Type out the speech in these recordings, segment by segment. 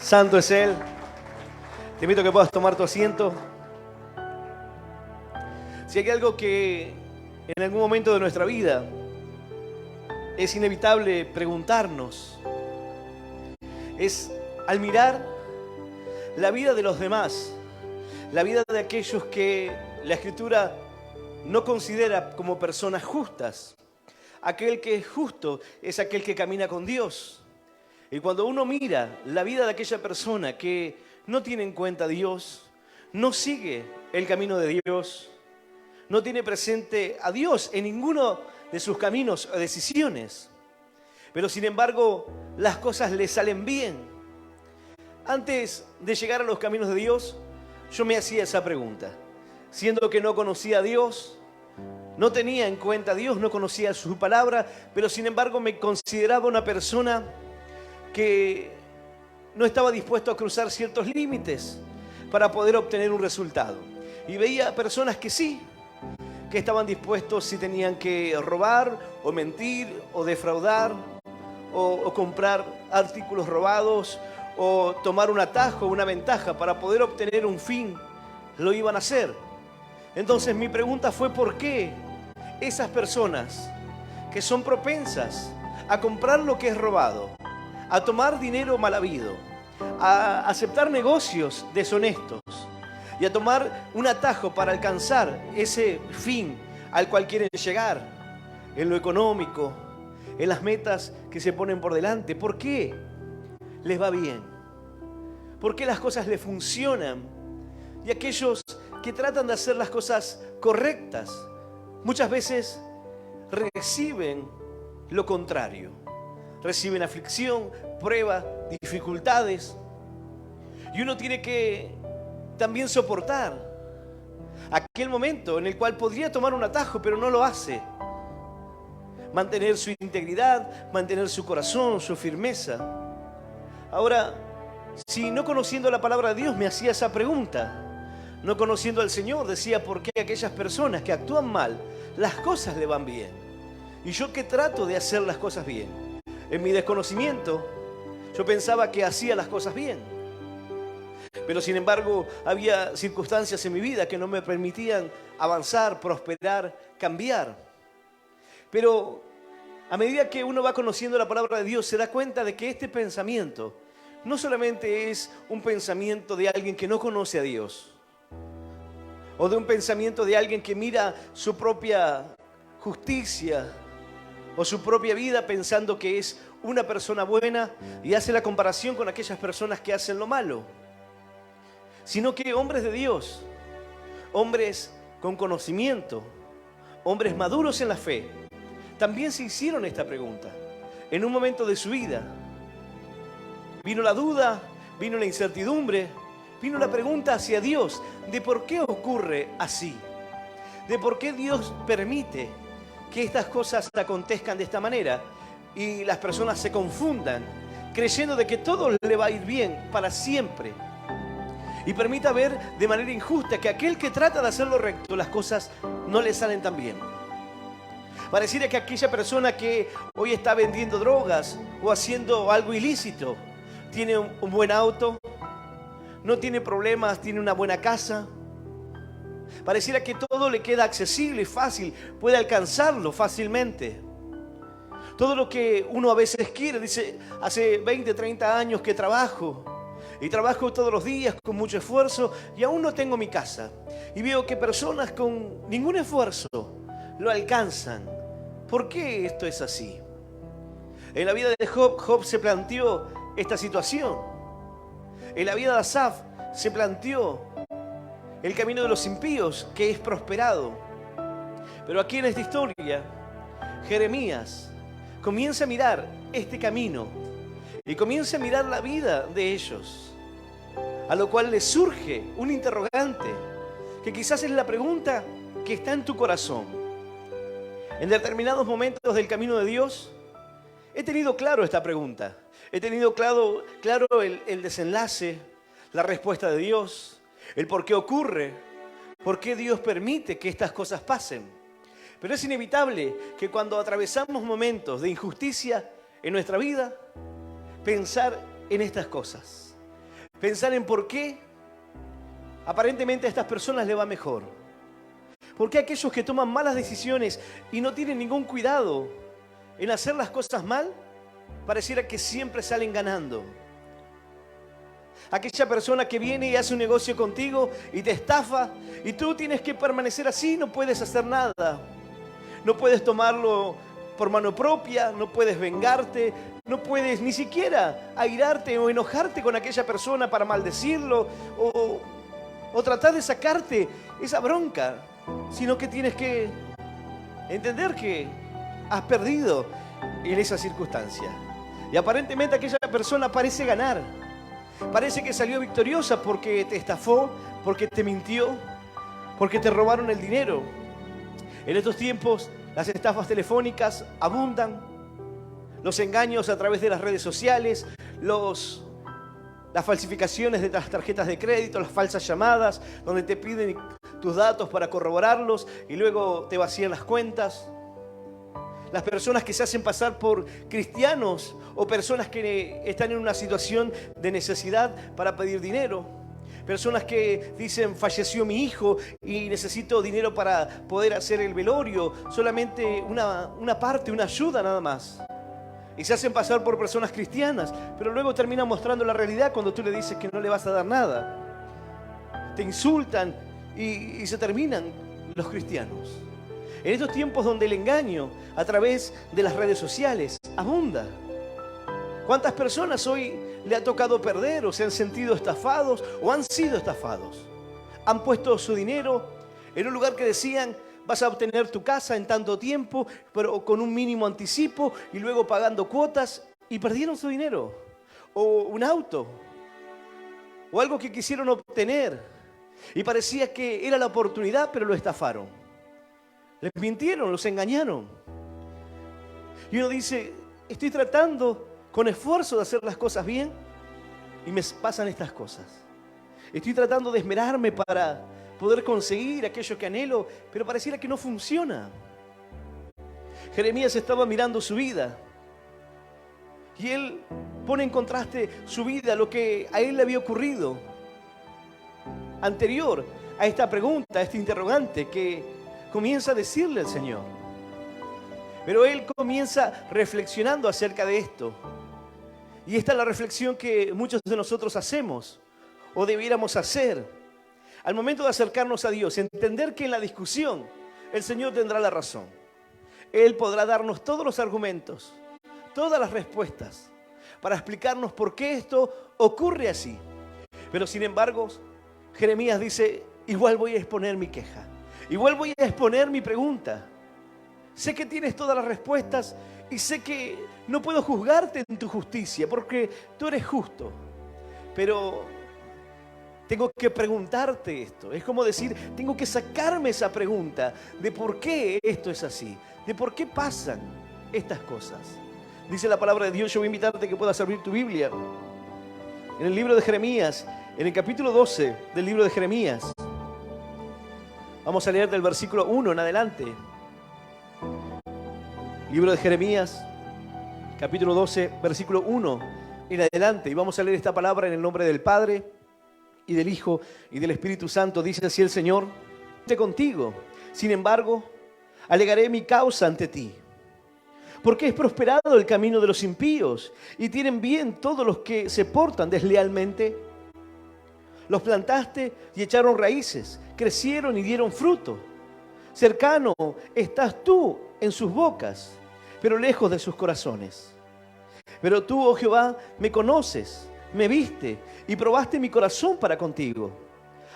Santo es Él. Te invito a que puedas tomar tu asiento. Si hay algo que en algún momento de nuestra vida es inevitable preguntarnos, es al mirar la vida de los demás, la vida de aquellos que la Escritura no considera como personas justas. Aquel que es justo es aquel que camina con Dios. Y cuando uno mira la vida de aquella persona que no tiene en cuenta a Dios, no sigue el camino de Dios, no tiene presente a Dios en ninguno de sus caminos o decisiones, pero sin embargo las cosas le salen bien. Antes de llegar a los caminos de Dios, yo me hacía esa pregunta. Siendo que no conocía a Dios, no tenía en cuenta a Dios, no conocía su palabra, pero sin embargo me consideraba una persona que no estaba dispuesto a cruzar ciertos límites para poder obtener un resultado. Y veía personas que sí, que estaban dispuestos si tenían que robar o mentir o defraudar o comprar artículos robados o tomar un atajo, una ventaja para poder obtener un fin, lo iban a hacer. Entonces mi pregunta fue: ¿por qué esas personas que son propensas a comprar lo que es robado, a tomar dinero mal habido, a aceptar negocios deshonestos y a tomar un atajo para alcanzar ese fin al cual quieren llegar, en lo económico, en las metas que se ponen por delante? ¿Por qué les va bien? ¿Por qué las cosas les funcionan? Y aquellos que tratan de hacer las cosas correctas, muchas veces reciben lo contrario. Reciben aflicción, prueba, dificultades. Y uno tiene que también soportar aquel momento en el cual podría tomar un atajo, pero no lo hace. Mantener su integridad, mantener su corazón, su firmeza. Ahora, si no conociendo la palabra de Dios me hacía esa pregunta, no conociendo al Señor, decía: ¿por qué aquellas personas que actúan mal, las cosas le van bien? Y yo que trato de hacer las cosas bien. En mi desconocimiento, yo pensaba que hacía las cosas bien. Pero sin embargo, había circunstancias en mi vida que no me permitían avanzar, prosperar, cambiar. Pero a medida que uno va conociendo la palabra de Dios, se da cuenta de que este pensamiento no solamente es un pensamiento de alguien que no conoce a Dios, o de un pensamiento de alguien que mira su propia justicia o su propia vida pensando que es una persona buena y hace la comparación con aquellas personas que hacen lo malo, sino que hombres de Dios, hombres con conocimiento, hombres maduros en la fe, también se hicieron esta pregunta. En un momento de su vida vino la duda, vino la incertidumbre, vino la pregunta hacia Dios de por qué ocurre así, de por qué Dios permite que estas cosas acontezcan de esta manera y las personas se confundan creyendo de que todo le va a ir bien para siempre, y permita ver de manera injusta que aquel que trata de hacer lo recto, las cosas no le salen tan bien. Pareciera que aquella persona que hoy está vendiendo drogas o haciendo algo ilícito tiene un buen auto, no tiene problemas, tiene una buena casa. Pareciera que todo le queda accesible y fácil, puede alcanzarlo fácilmente. Todo lo que uno a veces quiere, dice: hace 20, 30 años que trabajo y trabajo todos los días con mucho esfuerzo y aún no tengo mi casa. Y veo que personas con ningún esfuerzo lo alcanzan. ¿Por qué esto es así? En la vida de Job, Job se planteó esta situación. En la vida de Asaf se planteó el camino de los impíos, que es prosperado. Pero aquí en esta historia, Jeremías comienza a mirar este camino y comienza a mirar la vida de ellos, a lo cual le surge un interrogante, que quizás es la pregunta que está en tu corazón. En determinados momentos del camino de Dios, he tenido claro esta pregunta. He tenido claro el desenlace, la respuesta de Dios, el por qué ocurre, por qué Dios permite que estas cosas pasen. Pero es inevitable que cuando atravesamos momentos de injusticia en nuestra vida, pensar en estas cosas. Pensar en por qué aparentemente a estas personas le va mejor. ¿Por qué aquellos que toman malas decisiones y no tienen ningún cuidado en hacer las cosas mal, pareciera que siempre salen ganando? Aquella persona que viene y hace un negocio contigo y te estafa y tú tienes que permanecer así, no puedes hacer nada. No puedes tomarlo por mano propia, no puedes vengarte, no puedes ni siquiera airarte o enojarte con aquella persona para maldecirlo o tratar de sacarte esa bronca, sino que tienes que entender que has perdido en esa circunstancia. Y aparentemente aquella persona parece ganar, parece que salió victoriosa porque te estafó, porque te mintió, porque te robaron el dinero. En estos tiempos las estafas telefónicas abundan, los engaños a través de las redes sociales, las falsificaciones de las tarjetas de crédito, las falsas llamadas, donde te piden tus datos para corroborarlos y luego te vacían las cuentas. Las personas que se hacen pasar por cristianos o personas que están en una situación de necesidad para pedir dinero. Personas que dicen, falleció mi hijo y necesito dinero para poder hacer el velorio. Solamente una parte, una ayuda nada más. Y se hacen pasar por personas cristianas, pero luego terminan mostrando la realidad cuando tú le dices que no le vas a dar nada. Te insultan y se terminan los cristianos. En estos tiempos donde el engaño a través de las redes sociales abunda. ¿Cuántas personas hoy le ha tocado perder o se han sentido estafados o han sido estafados? Han puesto su dinero en un lugar que decían, vas a obtener tu casa en tanto tiempo, pero con un mínimo anticipo y luego pagando cuotas, y perdieron su dinero. O un auto, o algo que quisieron obtener y parecía que era la oportunidad, pero lo estafaron. Les mintieron, los engañaron. Y uno dice, estoy tratando con esfuerzo de hacer las cosas bien y me pasan estas cosas. Estoy tratando de esmerarme para poder conseguir aquello que anhelo, pero pareciera que no funciona. Jeremías estaba mirando su vida y él pone en contraste su vida, lo que a él le había ocurrido anterior a esta pregunta, a este interrogante que comienza a decirle al Señor. Pero él comienza reflexionando acerca de esto. Y esta es la reflexión que muchos de nosotros hacemos o debiéramos hacer al momento de acercarnos a Dios, entender que en la discusión el Señor tendrá la razón. Él podrá darnos todos los argumentos, todas las respuestas para explicarnos por qué esto ocurre así. Pero sin embargo, Jeremías dice, igual voy a exponer mi queja, igual voy a exponer mi pregunta. Sé que tienes todas las respuestas y sé que no puedo juzgarte en tu justicia porque tú eres justo, pero tengo que preguntarte esto. Es como decir, tengo que sacarme esa pregunta de por qué esto es así, de por qué pasan estas cosas. Dice la palabra de Dios, yo voy a invitarte a que puedas abrir tu Biblia en el libro de Jeremías, en el capítulo 12 del libro de Jeremías. Vamos a leer del versículo 1 en adelante. Libro de Jeremías, capítulo 12, versículo 1 en adelante. Y vamos a leer esta palabra en el nombre del Padre, y del Hijo, y del Espíritu Santo. Dice así el Señor, esté contigo. Sin embargo, alegaré mi causa ante ti. Porque es prosperado el camino de los impíos, y tienen bien todos los que se portan deslealmente. Los plantaste y echaron raíces, crecieron y dieron fruto. Cercano estás tú en sus bocas, pero lejos de sus corazones. Pero tú, oh Jehová, me conoces, me viste y probaste mi corazón para contigo.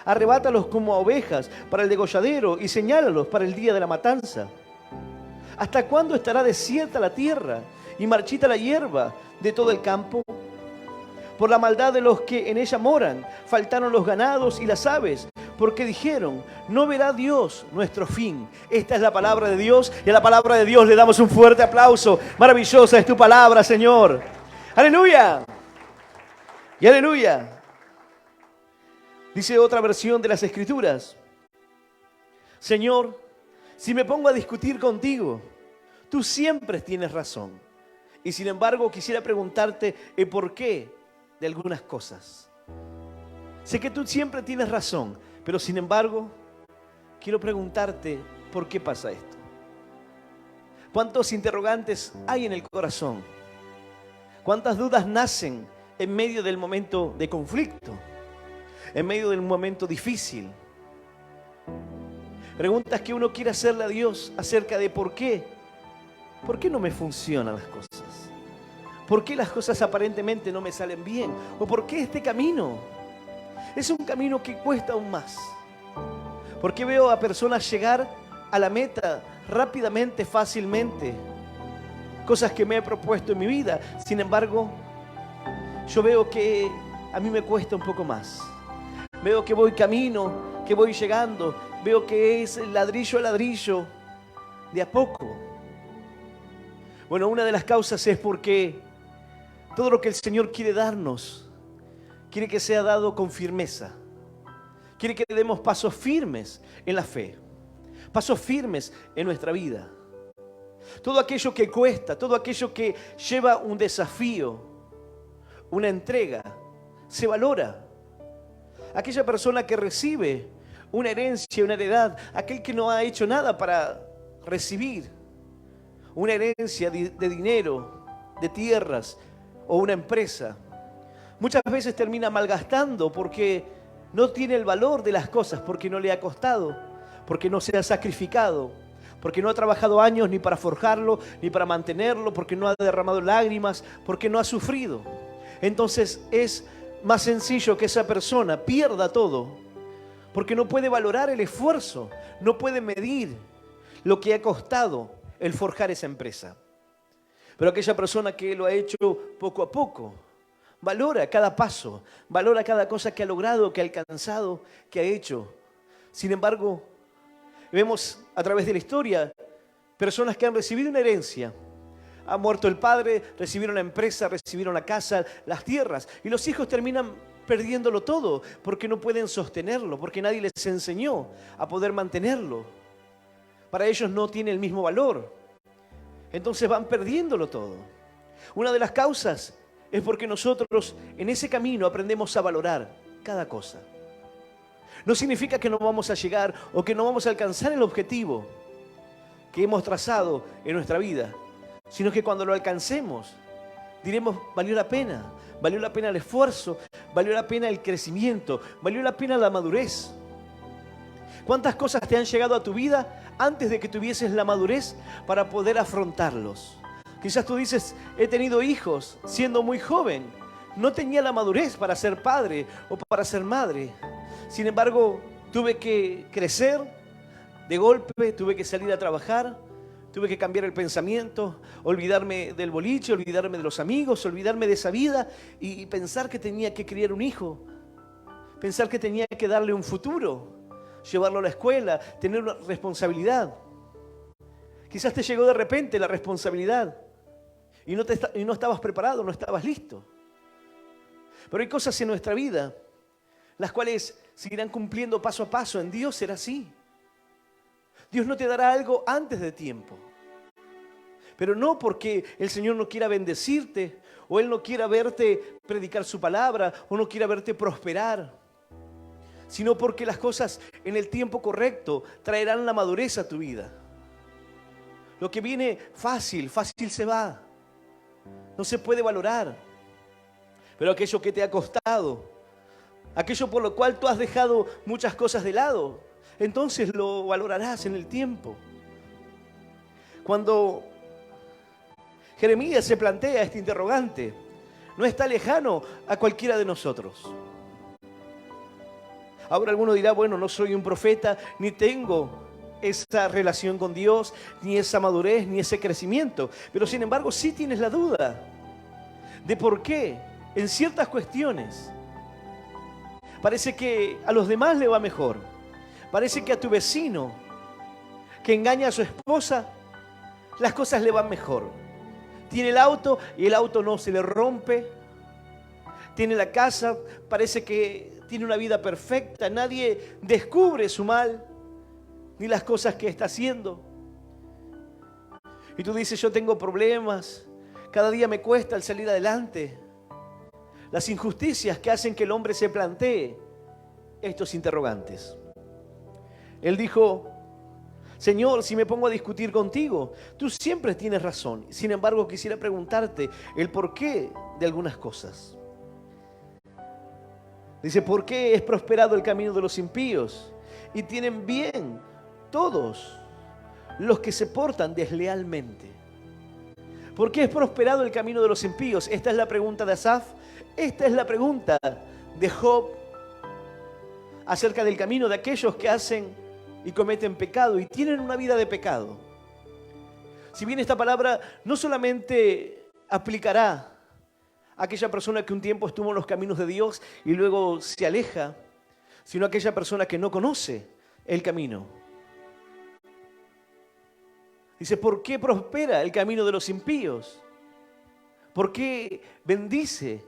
Arrebátalos como a ovejas para el degolladero y señálalos para el día de la matanza. ¿Hasta cuándo estará desierta la tierra y marchita la hierba de todo el campo? Por la maldad de los que en ella moran, faltaron los ganados y las aves, porque dijeron, no verá Dios nuestro fin. Esta es la palabra de Dios, y a la palabra de Dios le damos un fuerte aplauso. Maravillosa es tu palabra, Señor. ¡Aleluya! Y aleluya. Dice otra versión de las Escrituras, Señor, si me pongo a discutir contigo, tú siempre tienes razón. Y sin embargo, quisiera preguntarte el porqué de algunas cosas. Sé que tú siempre tienes razón, pero sin embargo, quiero preguntarte por qué pasa esto. ¿Cuántos interrogantes hay en el corazón? ¿Cuántas dudas nacen en medio del momento de conflicto? En medio del momento difícil. Preguntas que uno quiere hacerle a Dios acerca de por qué. ¿Por qué no me funcionan las cosas? ¿Por qué las cosas aparentemente no me salen bien? ¿O por qué este camino? Es un camino que cuesta aún más. ¿Por qué veo a personas llegar a la meta rápidamente, fácilmente? Cosas que me he propuesto en mi vida. Sin embargo, yo veo que a mí me cuesta un poco más. Veo que voy camino, que voy llegando. Veo que es ladrillo a ladrillo, de a poco. Bueno, una de las causas es porque todo lo que el Señor quiere darnos, quiere que sea dado con firmeza. Quiere que demos pasos firmes en la fe. Pasos firmes en nuestra vida. Todo aquello que cuesta, todo aquello que lleva un desafío, una entrega, se valora. Aquella persona que recibe una herencia, una heredad, aquel que no ha hecho nada para recibir una herencia de dinero, de tierras o una empresa, muchas veces termina malgastando porque no tiene el valor de las cosas, porque no le ha costado, porque no se ha sacrificado, porque no ha trabajado años ni para forjarlo, ni para mantenerlo, porque no ha derramado lágrimas, porque no ha sufrido. Entonces es más sencillo que esa persona pierda todo, porque no puede valorar el esfuerzo, no puede medir lo que ha costado el forjar esa empresa. Pero aquella persona que lo ha hecho poco a poco, valora cada paso, valora cada cosa que ha logrado, que ha alcanzado, que ha hecho. Sin embargo, vemos a través de la historia personas que han recibido una herencia. Ha muerto el padre, recibieron la empresa, recibieron la casa, las tierras. Y los hijos terminan perdiéndolo todo porque no pueden sostenerlo, porque nadie les enseñó a poder mantenerlo. Para ellos no tiene el mismo valor. Entonces van perdiéndolo todo. Una de las causas es porque nosotros en ese camino aprendemos a valorar cada cosa. No significa que no vamos a llegar o que no vamos a alcanzar el objetivo que hemos trazado en nuestra vida, sino que cuando lo alcancemos, diremos, valió la pena el esfuerzo, valió la pena el crecimiento, valió la pena la madurez. ¿Cuántas cosas te han llegado a tu vida antes de que tuvieses la madurez para poder afrontarlos? Quizás tú dices, he tenido hijos siendo muy joven, no tenía la madurez para ser padre o para ser madre. Sin embargo, tuve que crecer de golpe, tuve que salir a trabajar, tuve que cambiar el pensamiento, olvidarme del boliche, olvidarme de los amigos, olvidarme de esa vida y pensar que tenía que criar un hijo, pensar que tenía que darle un futuro, llevarlo a la escuela, tener una responsabilidad. Quizás te llegó de repente la responsabilidad y no estabas preparado, no estabas listo. Pero hay cosas en nuestra vida las cuales seguirán cumpliendo paso a paso. En Dios será así. Dios no te dará algo antes de tiempo. Pero no porque el Señor no quiera bendecirte, o Él no quiera verte predicar su palabra, o no quiera verte prosperar, sino porque las cosas en el tiempo correcto traerán la madurez a tu vida. Lo que viene fácil se va. No se puede valorar. Pero aquello que te ha costado, aquello por lo cual tú has dejado muchas cosas de lado, entonces lo valorarás en el tiempo. Cuando Jeremías se plantea este interrogante, no está lejano a cualquiera de nosotros. Ahora alguno dirá, bueno, no soy un profeta, ni tengo esa relación con Dios, ni esa madurez, ni ese crecimiento. Pero sin embargo, sí tienes la duda de por qué en ciertas cuestiones parece que a los demás le va mejor. Parece que a tu vecino que engaña a su esposa, las cosas le van mejor. Tiene el auto y el auto no se le rompe. Tiene la casa, parece que tiene una vida perfecta. Nadie descubre su mal ni las cosas que está haciendo. Y tú dices, yo tengo problemas. Cada día me cuesta el salir adelante. Las injusticias que hacen que el hombre se plantee estos interrogantes. Él dijo: Señor, si me pongo a discutir contigo, tú siempre tienes razón. Sin embargo, quisiera preguntarte el porqué de algunas cosas. Dice: ¿por qué es prosperado el camino de los impíos? Y tienen bien todos los que se portan deslealmente. ¿Por qué es prosperado el camino de los impíos? Esta es la pregunta de Asaf. Esta es la pregunta de Job acerca del camino de aquellos que hacen y cometen pecado y tienen una vida de pecado. Si bien esta palabra no solamente aplicará a aquella persona que un tiempo estuvo en los caminos de Dios y luego se aleja, sino a aquella persona que no conoce el camino. Dice: ¿por qué prospera el camino de los impíos? ¿Por qué bendice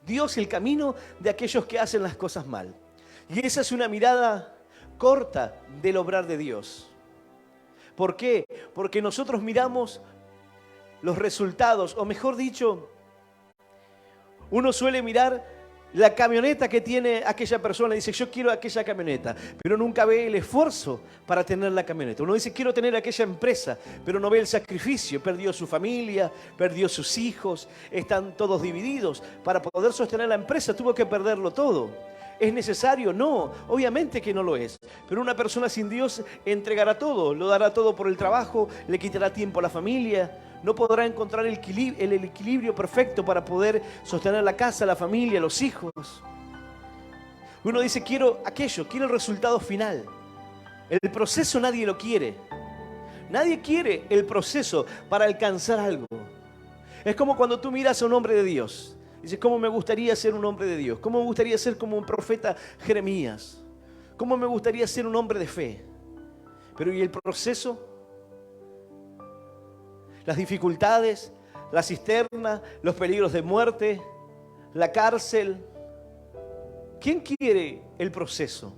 Dios el camino de aquellos que hacen las cosas mal? Y esa es una mirada corta del obrar de Dios. ¿Por qué? Porque nosotros miramos los resultados, o mejor dicho, uno suele mirar la camioneta que tiene aquella persona. Dice: yo quiero aquella camioneta, pero nunca ve el esfuerzo para tener la camioneta. Uno dice: quiero tener aquella empresa, pero no ve el sacrificio. Perdió su familia, perdió sus hijos, están todos divididos. Para poder sostener la empresa tuvo que perderlo todo. ¿Es necesario? No, obviamente que no lo es. Pero una persona sin Dios entregará todo, lo dará todo por el trabajo, le quitará tiempo a la familia, no podrá encontrar el equilibrio perfecto para poder sostener la casa, la familia, los hijos. Uno dice: quiero aquello, quiero el resultado final. El proceso nadie lo quiere. Nadie quiere el proceso para alcanzar algo. Es como cuando tú miras a un hombre de Dios. Dices: ¿cómo me gustaría ser un hombre de Dios? ¿Cómo me gustaría ser como un profeta Jeremías? ¿Cómo me gustaría ser un hombre de fe? Pero ¿y el proceso? Las dificultades, la cisterna, los peligros de muerte, la cárcel. ¿Quién quiere el proceso?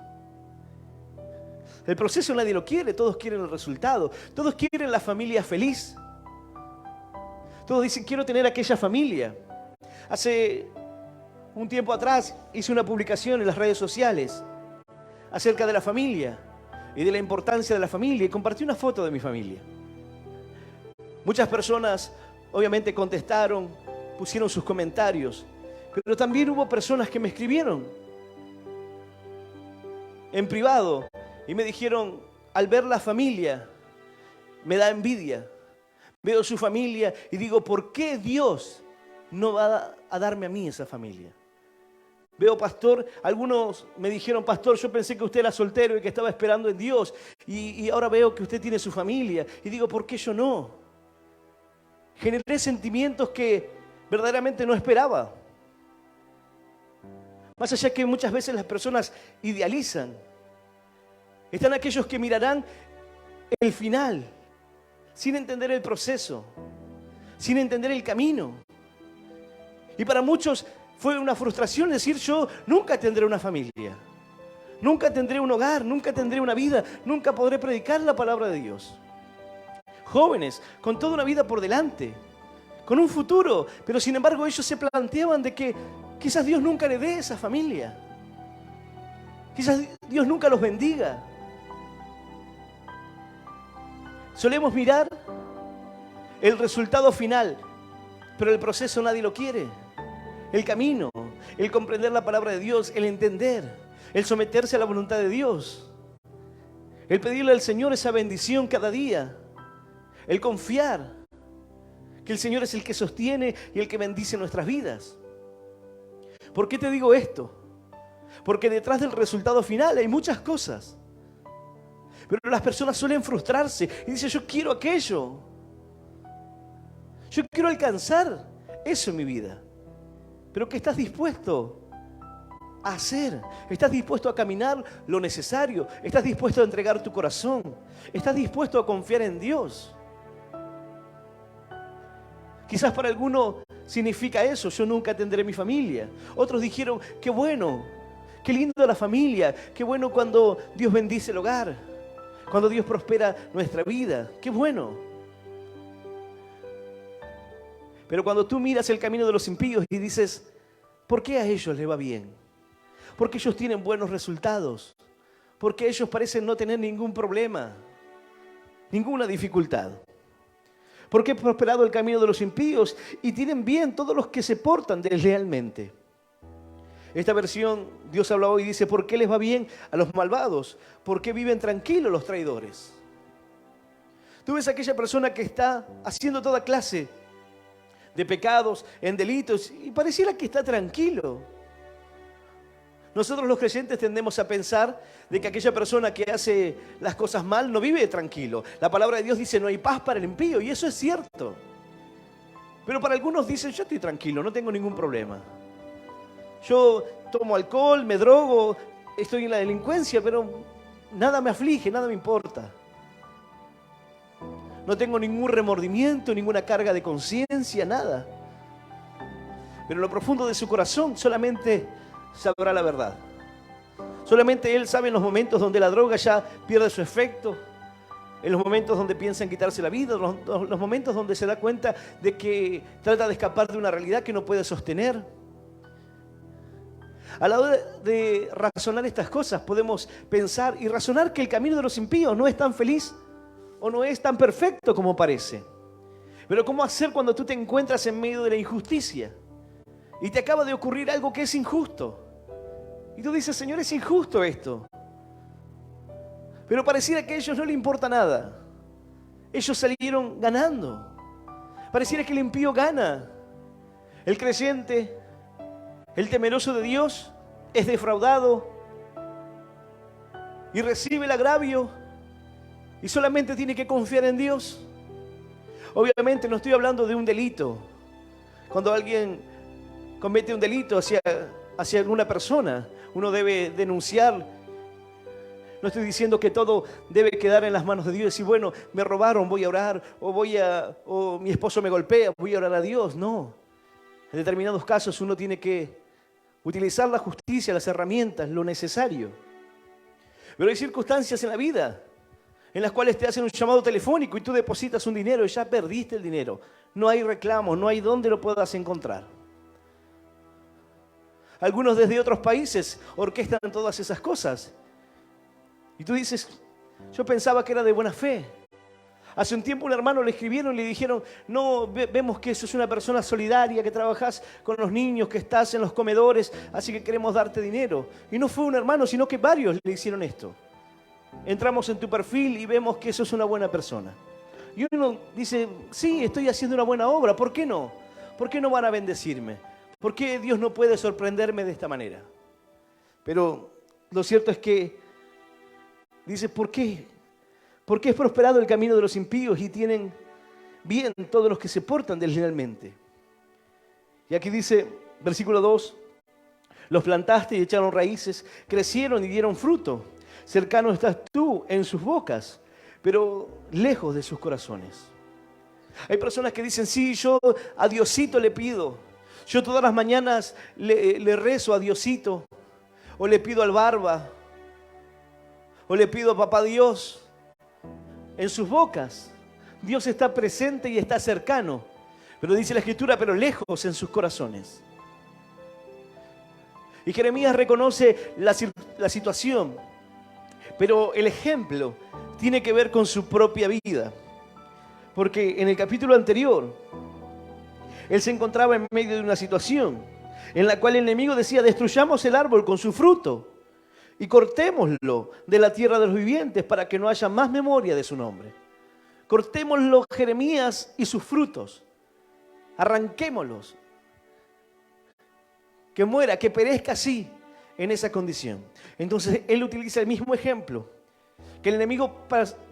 El proceso nadie lo quiere, todos quieren el resultado. Todos quieren la familia feliz. Todos dicen: quiero tener aquella familia. Hace un tiempo atrás hice una publicación en las redes sociales acerca de la familia y de la importancia de la familia, y compartí una foto de mi familia. Muchas personas obviamente contestaron, pusieron sus comentarios, pero también hubo personas que me escribieron en privado y me dijeron: al ver la familia me da envidia. Veo su familia y digo: ¿por qué Dios no va a darme a mí esa familia? Veo, pastor, algunos me dijeron: pastor, yo pensé que usted era soltero y que estaba esperando en Dios, y ahora veo que usted tiene su familia. Y digo: ¿por qué yo no? Generé sentimientos que verdaderamente no esperaba. Más allá que muchas veces las personas idealizan, están aquellos que mirarán el final, sin entender el proceso, sin entender el camino. Y para muchos fue una frustración decir: yo nunca tendré una familia, nunca tendré un hogar, nunca tendré una vida, nunca podré predicar la palabra de Dios. Jóvenes, con toda una vida por delante, con un futuro, pero sin embargo ellos se planteaban de que quizás Dios nunca le dé esa familia, quizás Dios nunca los bendiga. Solemos mirar el resultado final, pero el proceso nadie lo quiere. El camino, el comprender la palabra de Dios, el entender, el someterse a la voluntad de Dios, el pedirle al Señor esa bendición cada día, el confiar que el Señor es el que sostiene y el que bendice nuestras vidas. ¿Por qué te digo esto? Porque detrás del resultado final hay muchas cosas. Pero las personas suelen frustrarse y dicen: yo quiero aquello. Yo quiero alcanzar eso en mi vida. Pero ¿qué estás dispuesto a hacer? ¿Estás dispuesto a caminar lo necesario? ¿Estás dispuesto a entregar tu corazón? ¿Estás dispuesto a confiar en Dios? Quizás para alguno significa eso: yo nunca tendré mi familia. Otros dijeron: qué bueno, qué lindo la familia, qué bueno cuando Dios bendice el hogar, cuando Dios prospera nuestra vida, qué bueno. Pero cuando tú miras el camino de los impíos y dices: ¿por qué a ellos les va bien? Porque ellos tienen buenos resultados. Porque ellos parecen no tener ningún problema, ninguna dificultad. Porque he prosperado el camino de los impíos y tienen bien todos los que se portan deslealmente. Esta versión, Dios habla hoy y dice, ¿por qué les va bien a los malvados? ¿Por qué viven tranquilos los traidores? Tú ves a aquella persona que está haciendo toda clase de pecados, en delitos, y pareciera que está tranquilo. Nosotros los creyentes tendemos a pensar de que aquella persona que hace las cosas mal no vive tranquilo. La palabra de Dios dice, no hay paz para el impío, y eso es cierto. Pero para algunos dicen, yo estoy tranquilo, no tengo ningún problema. Yo tomo alcohol, me drogo, estoy en la delincuencia, pero nada me aflige, nada me importa. No tengo ningún remordimiento, ninguna carga de conciencia, nada. Pero en lo profundo de su corazón solamente sabrá la verdad. Solamente él sabe en los momentos donde la droga ya pierde su efecto, en los momentos donde piensa en quitarse la vida, los momentos donde se da cuenta de que trata de escapar de una realidad que no puede sostener. A la hora de razonar estas cosas podemos pensar y razonar que el camino de los impíos no es tan feliz o no es tan perfecto como parece. Pero ¿cómo hacer cuando tú te encuentras en medio de la injusticia y te acaba de ocurrir algo que es injusto? Y tú dices, Señor, es injusto esto. Pero pareciera que a ellos no les importa nada. Ellos salieron ganando. Pareciera que el impío gana. El creyente, el temeroso de Dios, es defraudado y recibe el agravio y solamente tiene que confiar en Dios. Obviamente no estoy hablando de un delito. Cuando alguien comete un delito hacia alguna persona, uno debe denunciar. No estoy diciendo que todo debe quedar en las manos de Dios y decir, bueno, me robaron, voy a orar, o mi esposo me golpea, voy a orar a Dios. No. En determinados casos uno tiene que utilizar la justicia, las herramientas, lo necesario. Pero hay circunstancias en la vida en las cuales te hacen un llamado telefónico y tú depositas un dinero y ya perdiste el dinero. No hay reclamo, no hay dónde lo puedas encontrar. Algunos desde otros países orquestan todas esas cosas. Y tú dices, yo pensaba que era de buena fe. Hace un tiempo un hermano le escribieron y le dijeron, no, vemos que sos una persona solidaria, que trabajás con los niños, que estás en los comedores, así que queremos darte dinero. Y no fue un hermano, sino que varios le hicieron esto. Entramos en tu perfil y vemos que sos una buena persona. Y uno dice, sí, estoy haciendo una buena obra, ¿por qué no? ¿Por qué no van a bendecirme? ¿Por qué Dios no puede sorprenderme de esta manera? Pero lo cierto es que dice, ¿por qué? Porque es prosperado el camino de los impíos y tienen bien todos los que se portan deslealmente. Y aquí dice, versículo 2, los plantaste y echaron raíces, crecieron y dieron fruto. Cercano estás tú en sus bocas, pero lejos de sus corazones. Hay personas que dicen, sí, yo a Diosito le pido. Yo todas las mañanas le rezo a Diosito, o le pido al Barba, o le pido a Papá Dios. En sus bocas Dios está presente y está cercano, pero dice la Escritura, pero lejos en sus corazones. Y Jeremías reconoce la situación, pero el ejemplo tiene que ver con su propia vida, porque en el capítulo anterior él se encontraba en medio de una situación en la cual el enemigo decía, destruyamos el árbol con su fruto y cortémoslo de la tierra de los vivientes para que no haya más memoria de su nombre. Cortémoslo, Jeremías, y sus frutos. Arranquémoslos. Que muera, que perezca así, en esa condición. Entonces él utiliza el mismo ejemplo que el enemigo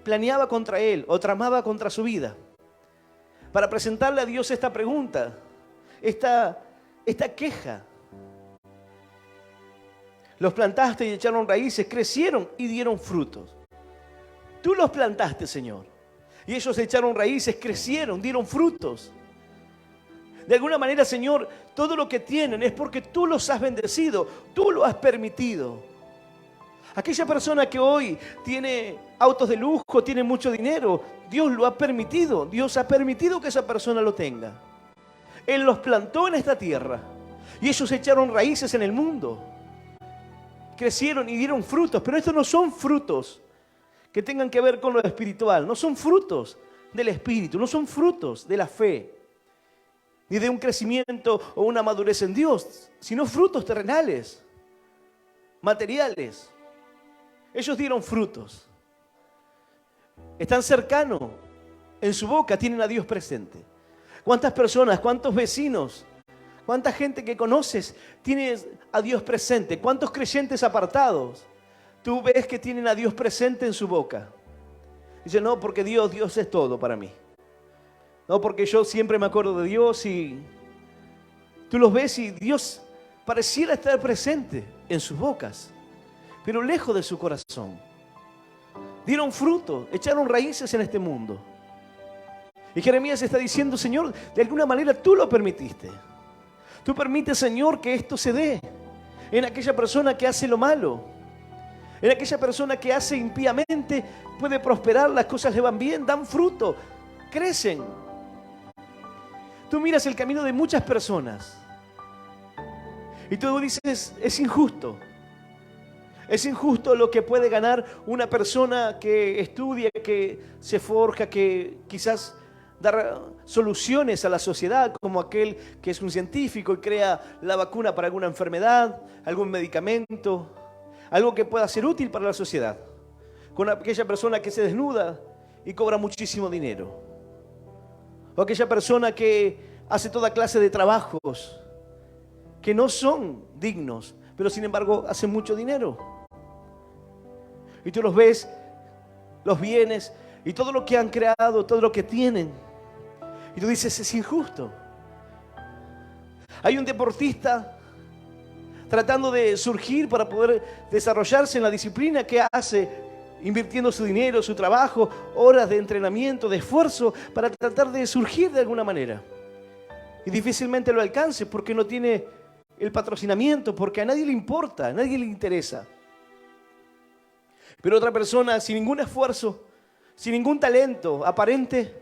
planeaba contra él o tramaba contra su vida, para presentarle a Dios esta pregunta, esta queja. Los plantaste y echaron raíces, crecieron y dieron frutos. Tú los plantaste, Señor, y ellos echaron raíces, crecieron, dieron frutos. De alguna manera, Señor, todo lo que tienen es porque tú los has bendecido, tú lo has permitido. Aquella persona que hoy tiene autos de lujo, tiene mucho dinero, Dios lo ha permitido. Dios ha permitido que esa persona lo tenga. Él los plantó en esta tierra y ellos echaron raíces en el mundo. crecieron y dieron frutos, pero estos no son frutos que tengan que ver con lo espiritual, no son frutos del espíritu, no son frutos de la fe, ni de un crecimiento o una madurez en Dios, sino frutos terrenales, materiales. Ellos dieron frutos. Están cercanos, en su boca tienen a Dios presente. ¿Cuántas personas, cuántos vecinos, cuánta gente que conoces tienes a Dios presente? ¿Cuántos creyentes apartados tú ves que tienen a Dios presente en su boca? Dicen, no, porque Dios es todo para mí. No, porque yo siempre me acuerdo de Dios y tú los ves y Dios pareciera estar presente en sus bocas, pero lejos de su corazón. Dieron fruto, echaron raíces en este mundo. Y Jeremías está diciendo, Señor, de alguna manera tú lo permitiste. Tú permites, Señor, que esto se dé en aquella persona que hace lo malo. En aquella persona que hace impíamente, puede prosperar, las cosas le van bien, dan fruto, crecen. Tú miras el camino de muchas personas y tú dices, es injusto. Es injusto lo que puede ganar una persona que estudia, que se forja, que quizás da soluciones a la sociedad, como aquel que es un científico y crea la vacuna para alguna enfermedad, algún medicamento, algo que pueda ser útil para la sociedad. Con aquella persona que se desnuda y cobra muchísimo dinero. O aquella persona que hace toda clase de trabajos que no son dignos, pero sin embargo hacen mucho dinero. Y tú los ves, los bienes y todo lo que han creado, todo lo que tienen. Y tú dices, es injusto. Hay un deportista tratando de surgir para poder desarrollarse en la disciplina que hace, invirtiendo su dinero, su trabajo, horas de entrenamiento, de esfuerzo, para tratar de surgir de alguna manera. Y difícilmente lo alcance porque no tiene el patrocinamiento, porque a nadie le importa, a nadie le interesa. Pero otra persona, sin ningún esfuerzo, sin ningún talento aparente,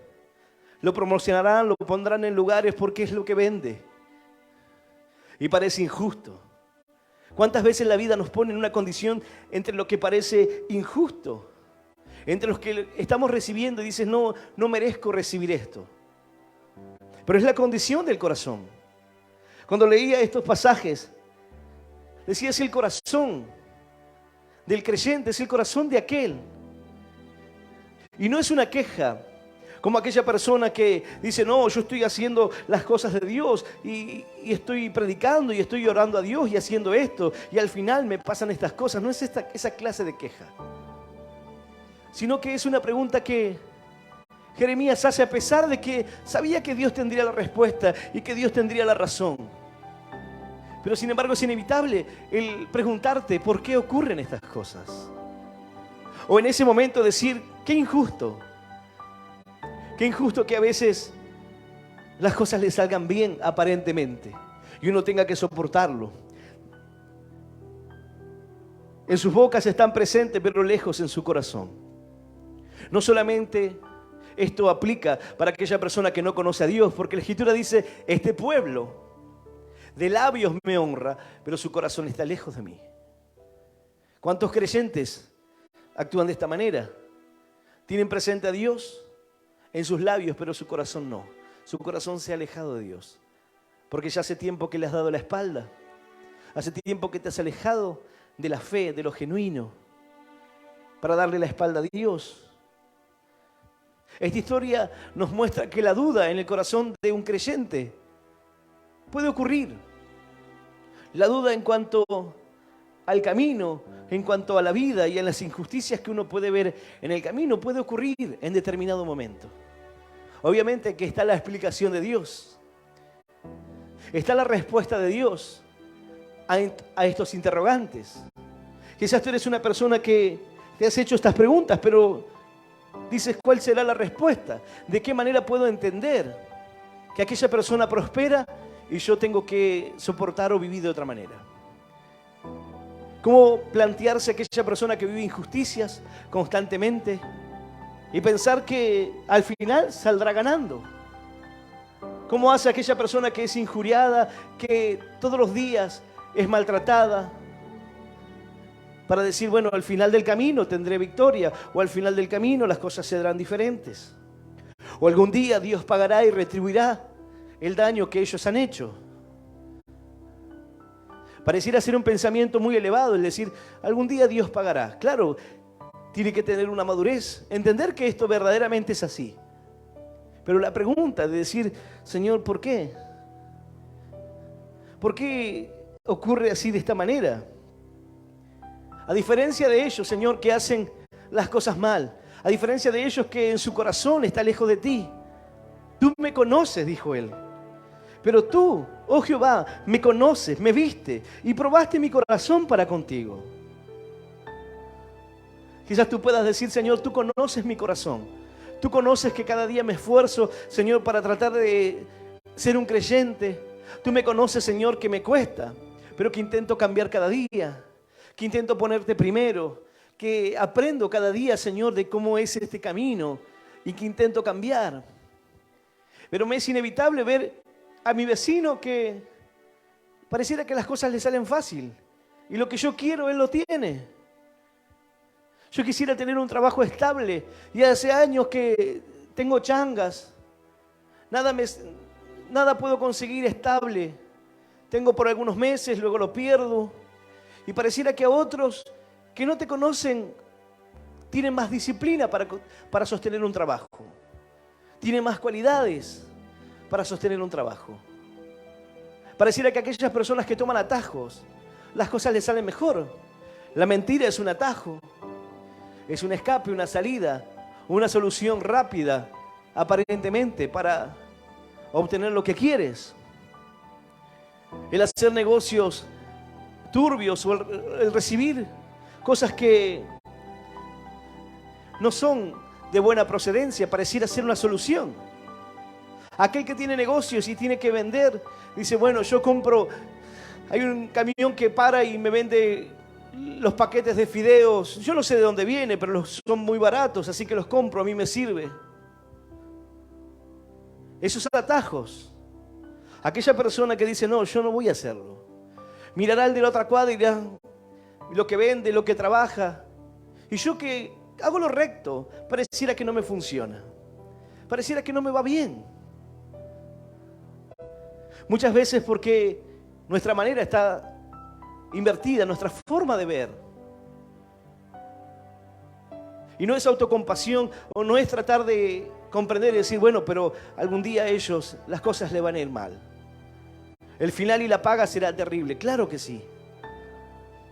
lo promocionarán, lo pondrán en lugares porque es lo que vende. Y parece injusto. ¿Cuántas veces la vida nos pone en una condición entre lo que parece injusto? Entre los que estamos recibiendo y dices, no merezco recibir esto. Pero es la condición del corazón. Cuando leía estos pasajes, decía, es el corazón del creyente, es el corazón de aquel. Y no es una queja, como aquella persona que dice, no, yo estoy haciendo las cosas de Dios y estoy predicando y estoy orando a Dios y haciendo esto y al final me pasan estas cosas. No es esa clase de queja, sino que es una pregunta que Jeremías hace a pesar de que sabía que Dios tendría la respuesta y que Dios tendría la razón. Pero sin embargo es inevitable el preguntarte por qué ocurren estas cosas. O en ese momento decir, qué injusto. Qué injusto que a veces las cosas le salgan bien aparentemente y uno tenga que soportarlo. En sus bocas están presentes, pero lejos en su corazón. No solamente esto aplica para aquella persona que no conoce a Dios, porque la Escritura dice, este pueblo de labios me honra, pero su corazón está lejos de mí. ¿Cuántos creyentes actúan de esta manera? Tienen presente a Dios en sus labios, pero su corazón no. Su corazón se ha alejado de Dios, porque ya hace tiempo que le has dado la espalda. Hace tiempo que te has alejado de la fe, de lo genuino, para darle la espalda a Dios. Esta historia nos muestra que la duda en el corazón de un creyente puede ocurrir. La duda en cuanto al camino, en cuanto a la vida y a las injusticias que uno puede ver en el camino, puede ocurrir en determinado momento. Obviamente que está la explicación de Dios. Está la respuesta de Dios a estos interrogantes. Quizás tú eres una persona que te has hecho estas preguntas, pero dices, ¿cuál será la respuesta? ¿De qué manera puedo entender que aquella persona prospera y yo tengo que soportar o vivir de otra manera? ¿Cómo plantearse aquella persona que vive injusticias constantemente y pensar que al final saldrá ganando? ¿Cómo hace aquella persona que es injuriada, que todos los días es maltratada, para decir, bueno, al final del camino tendré victoria, o al final del camino las cosas serán diferentes. O algún día Dios pagará y retribuirá el daño que ellos han hecho. Pareciera ser un pensamiento muy elevado el decir, algún día Dios pagará. Claro, tiene que tener una madurez, entender que esto verdaderamente es así. Pero la pregunta de decir, Señor, ¿por qué? ¿Por qué ocurre así de esta manera? A diferencia de ellos, Señor, que hacen las cosas mal, a diferencia de ellos que en su corazón está lejos de ti, tú me conoces, dijo él. Pero tú, oh Jehová, me conoces, me viste y probaste mi corazón para contigo. Quizás tú puedas decir, Señor, tú conoces mi corazón. Tú conoces que cada día me esfuerzo, Señor, para tratar de ser un creyente. Tú me conoces, Señor, que me cuesta, pero que intento cambiar cada día, que intento ponerte primero, que aprendo cada día, Señor, de cómo es este camino y que intento cambiar. Pero me es inevitable ver a mi vecino que pareciera que las cosas le salen fácil y lo que yo quiero, él lo tiene. Yo quisiera tener un trabajo estable y hace años que tengo changas. Nada puedo conseguir estable. Tengo por algunos meses, luego lo pierdo. Y pareciera que a otros que no te conocen tienen más disciplina para sostener un trabajo. Tienen más cualidades para sostener un trabajo. Pareciera que a aquellas personas que toman atajos, las cosas les salen mejor. La mentira es un atajo. Es un escape, una salida, una solución rápida, aparentemente, para obtener lo que quieres. El hacer negocios turbios o el recibir cosas que no son de buena procedencia, pareciera ser una solución. Aquel que tiene negocios y tiene que vender, dice, bueno, yo compro, hay un camión que para y me vende los paquetes de fideos, yo no sé de dónde viene, pero son muy baratos, así que los compro, a mí me sirve. Esos atajos. Aquella persona que dice, no, yo no voy a hacerlo. Mirará al de la otra cuadra y dirá, lo que vende, lo que trabaja. Y yo que hago lo recto, pareciera que no me funciona. Pareciera que no me va bien. Muchas veces porque nuestra manera está invertida, nuestra forma de ver. Y no es autocompasión o no es tratar de comprender y decir, bueno, pero algún día a ellos las cosas le van a ir mal. El final y la paga será terrible. Claro que sí.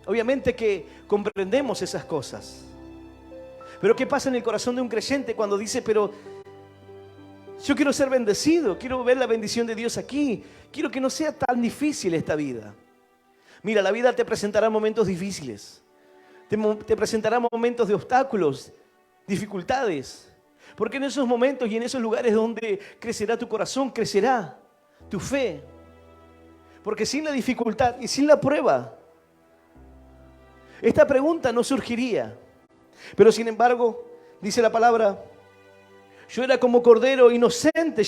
Obviamente que comprendemos esas cosas. Pero ¿qué pasa en el corazón de un creyente cuando dice, pero yo quiero ser bendecido, quiero ver la bendición de Dios aquí, quiero que no sea tan difícil esta vida? Mira, la vida te presentará momentos difíciles, te presentará momentos de obstáculos, dificultades, porque en esos momentos y en esos lugares donde crecerá tu corazón, crecerá tu fe, porque sin la dificultad y sin la prueba, esta pregunta no surgiría. Pero sin embargo, dice la palabra, yo era como cordero inocente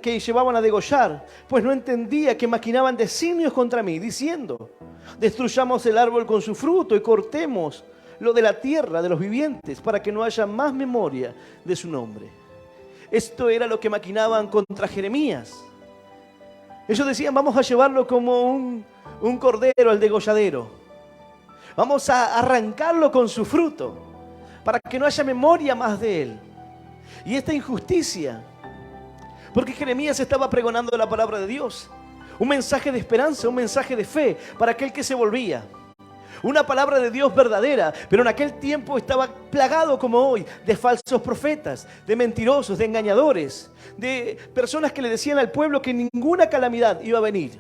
que llevaban a degollar, pues no entendía que maquinaban designios contra mí, diciendo, destruyamos el árbol con su fruto y cortemos lo de la tierra de los vivientes, para que no haya más memoria de su nombre. Esto era lo que maquinaban contra Jeremías. Ellos decían, vamos a llevarlo como un cordero al degolladero. Vamos a arrancarlo con su fruto, para que no haya memoria más de él. Y esta injusticia, porque Jeremías estaba pregonando la palabra de Dios, un mensaje de esperanza, un mensaje de fe para aquel que se volvía, una palabra de Dios verdadera, pero en aquel tiempo estaba plagado como hoy de falsos profetas, de mentirosos, de engañadores, de personas que le decían al pueblo que ninguna calamidad iba a venir.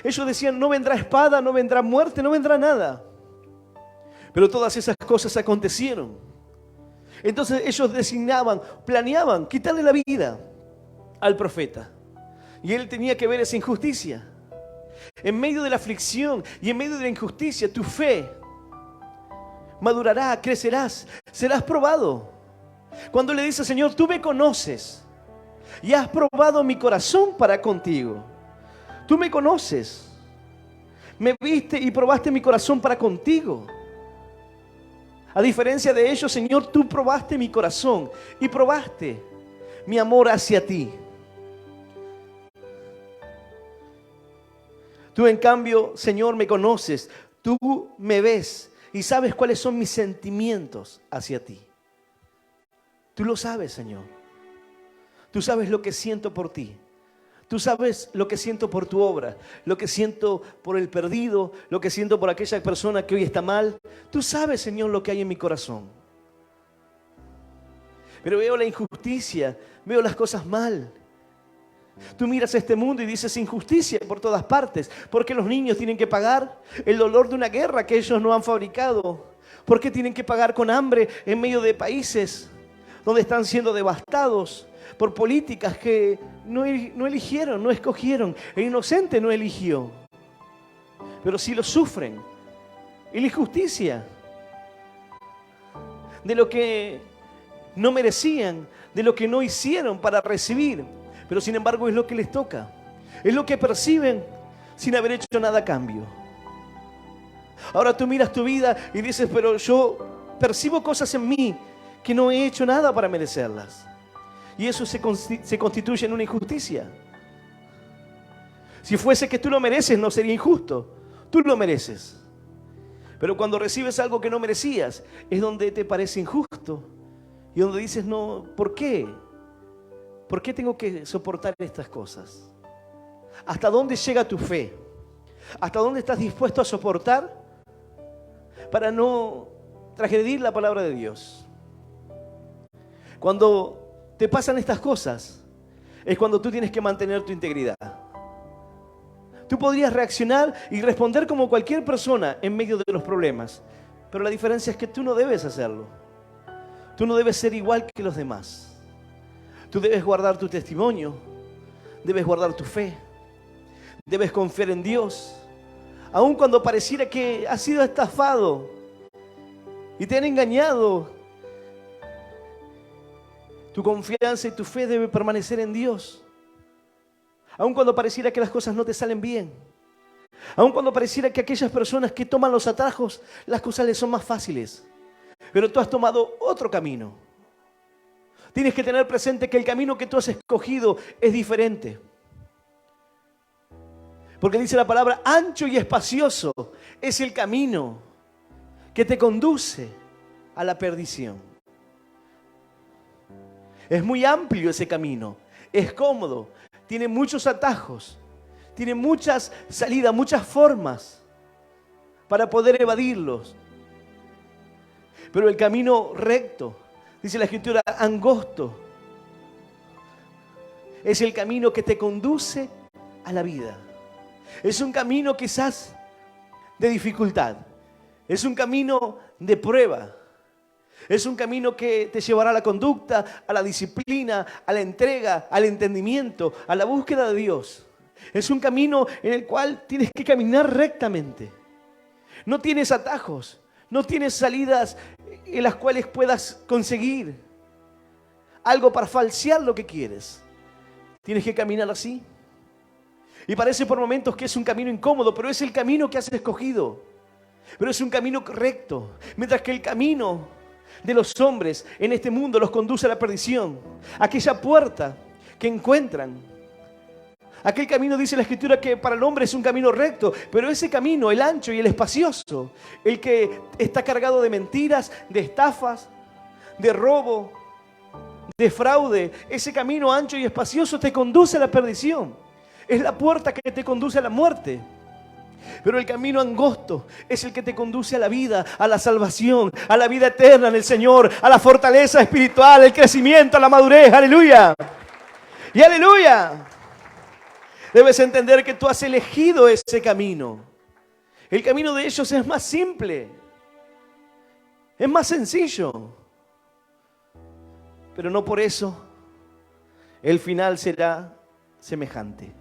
Ellos decían, no vendrá espada, no vendrá muerte, no vendrá nada. Pero todas esas cosas acontecieron. Entonces ellos planeaban quitarle la vida al profeta. Y él tenía que ver esa injusticia. En medio de la aflicción y en medio de la injusticia, tu fe madurará, crecerás, serás probado. Cuando le dice, Señor, tú me conoces y has probado mi corazón para contigo. Tú me conoces. Me viste y probaste mi corazón para contigo. A diferencia de ellos, Señor, tú probaste mi corazón y probaste mi amor hacia ti. Tú, en cambio, Señor, me conoces. Tú me ves y sabes cuáles son mis sentimientos hacia ti. Tú lo sabes, Señor. Tú sabes lo que siento por ti. Tú sabes lo que siento por tu obra, lo que siento por el perdido, lo que siento por aquella persona que hoy está mal. Tú sabes, Señor, lo que hay en mi corazón. Pero veo la injusticia, veo las cosas mal. Tú miras a este mundo y dices injusticia por todas partes. ¿Por qué los niños tienen que pagar el dolor de una guerra que ellos no han fabricado? ¿Por qué tienen que pagar con hambre en medio de países donde están siendo devastados por políticas que no eligieron, no escogieron? El inocente no eligió, pero sí lo sufren. Y la injusticia de lo que no merecían, de lo que no hicieron para recibir, pero sin embargo es lo que les toca, es lo que perciben sin haber hecho nada a cambio. Ahora tú miras tu vida y dices, pero yo percibo cosas en mí que no he hecho nada para merecerlas. Y eso se constituye en una injusticia. Si fuese que tú lo mereces, no sería injusto. Tú lo mereces. Pero cuando recibes algo que no merecías, es donde te parece injusto. Y donde dices, no, ¿por qué? ¿Por qué tengo que soportar estas cosas? ¿Hasta dónde llega tu fe? ¿Hasta dónde estás dispuesto a soportar para no transgredir la palabra de Dios? Cuando te pasan estas cosas, es cuando tú tienes que mantener tu integridad. Tú podrías reaccionar y responder como cualquier persona en medio de los problemas, pero la diferencia es que tú no debes hacerlo. Tú no debes ser igual que los demás. Tú debes guardar tu testimonio, debes guardar tu fe, debes confiar en Dios, aun cuando pareciera que has sido estafado y te han engañado. Tu confianza y tu fe debe permanecer en Dios. Aun cuando pareciera que las cosas no te salen bien. Aun cuando pareciera que aquellas personas que toman los atajos, las cosas les son más fáciles. Pero tú has tomado otro camino. Tienes que tener presente que el camino que tú has escogido es diferente. Porque dice la palabra, ancho y espacioso es el camino que te conduce a la perdición. Es muy amplio ese camino, es cómodo, tiene muchos atajos, tiene muchas salidas, muchas formas para poder evadirlos. Pero el camino recto, dice la Escritura, angosto, es el camino que te conduce a la vida. Es un camino quizás de dificultad, es un camino de prueba. Es un camino que te llevará a la conducta, a la disciplina, a la entrega, al entendimiento, a la búsqueda de Dios. Es un camino en el cual tienes que caminar rectamente. No tienes atajos, no tienes salidas en las cuales puedas conseguir algo para falsear lo que quieres. Tienes que caminar así. Y parece por momentos que es un camino incómodo, pero es el camino que has escogido. Pero es un camino recto, mientras que el camino de los hombres en este mundo los conduce a la perdición. Aquella puerta que encuentran, aquel camino, dice la Escritura, que para el hombre es un camino recto, pero ese camino, el ancho y el espacioso, el que está cargado de mentiras, de estafas, de robo, de fraude, ese camino ancho y espacioso te conduce a la perdición. Es la puerta que te conduce a la muerte. Pero el camino angosto es el que te conduce a la vida, a la salvación, a la vida eterna en el Señor, a la fortaleza espiritual, el crecimiento, a la madurez. ¡Aleluya! ¡Y aleluya! Debes entender que tú has elegido ese camino. El camino de ellos es más simple, es más sencillo. Pero no por eso el final será semejante.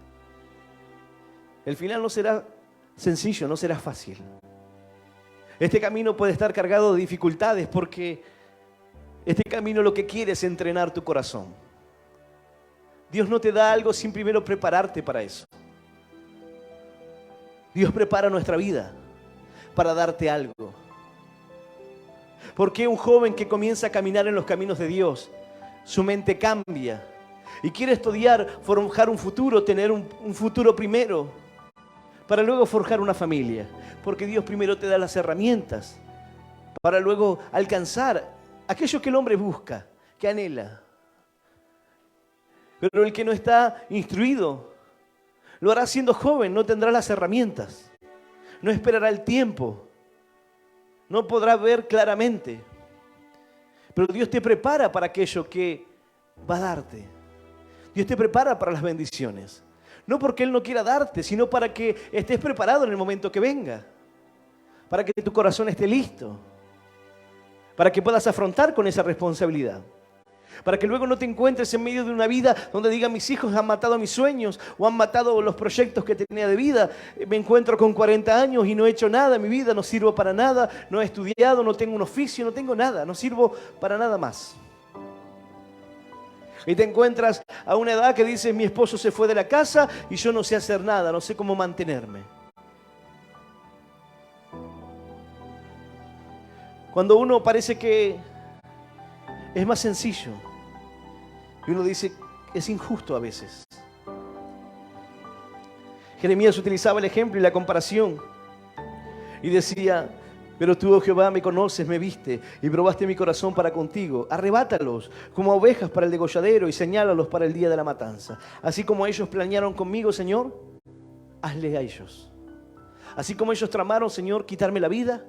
El final no será sencillo, no será fácil. Este camino puede estar cargado de dificultades porque este camino lo que quiere es entrenar tu corazón. Dios no te da algo sin primero prepararte para eso. Dios prepara nuestra vida para darte algo. ¿Por qué un joven que comienza a caminar en los caminos de Dios, su mente cambia y quiere estudiar, forjar un futuro, tener un futuro primero, para luego forjar una familia? Porque Dios primero te da las herramientas para luego alcanzar aquello que el hombre busca, que anhela. Pero el que no está instruido, lo hará siendo joven, no tendrá las herramientas, no esperará el tiempo, no podrá ver claramente. Pero Dios te prepara para aquello que va a darte. Dios te prepara para las bendiciones. No porque Él no quiera darte, sino para que estés preparado en el momento que venga. Para que tu corazón esté listo. Para que puedas afrontar con esa responsabilidad. Para que luego no te encuentres en medio de una vida donde digan: mis hijos han matado mis sueños o han matado los proyectos que tenía de vida. Me encuentro con 40 años y no he hecho nada en mi vida, no sirvo para nada, no he estudiado, no tengo un oficio, no tengo nada, no sirvo para nada más. Y te encuentras a una edad que dices: mi esposo se fue de la casa y yo no sé hacer nada, no sé cómo mantenerme. Cuando uno parece que es más sencillo, y uno dice: es injusto a veces. Jeremías utilizaba el ejemplo y la comparación y decía: pero tú, oh Jehová, me conoces, me viste y probaste mi corazón para contigo. Arrebátalos como ovejas para el degolladero y señálalos para el día de la matanza. Así como ellos planearon conmigo, Señor, hazle a ellos. Así como ellos tramaron, Señor, quitarme la vida,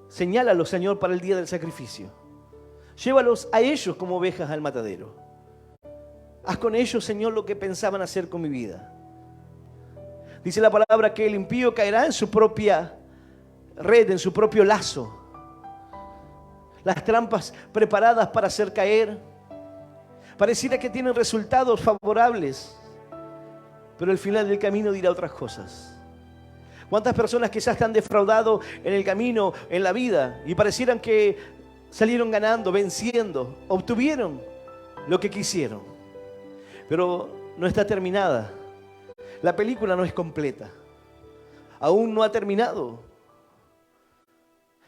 señálalos, Señor, para el día del sacrificio. Llévalos a ellos como ovejas al matadero. Haz con ellos, Señor, lo que pensaban hacer con mi vida. Dice la palabra que el impío caerá en su propia red, en su propio lazo. Las trampas preparadas para hacer caer pareciera que tienen resultados favorables, pero al final del camino dirá otras cosas. ¿Cuántas personas quizás te han defraudado en el camino, en la vida, y parecieran que salieron ganando, venciendo, obtuvieron lo que quisieron? Pero no está terminada. La película no es completa. Aún no ha terminado.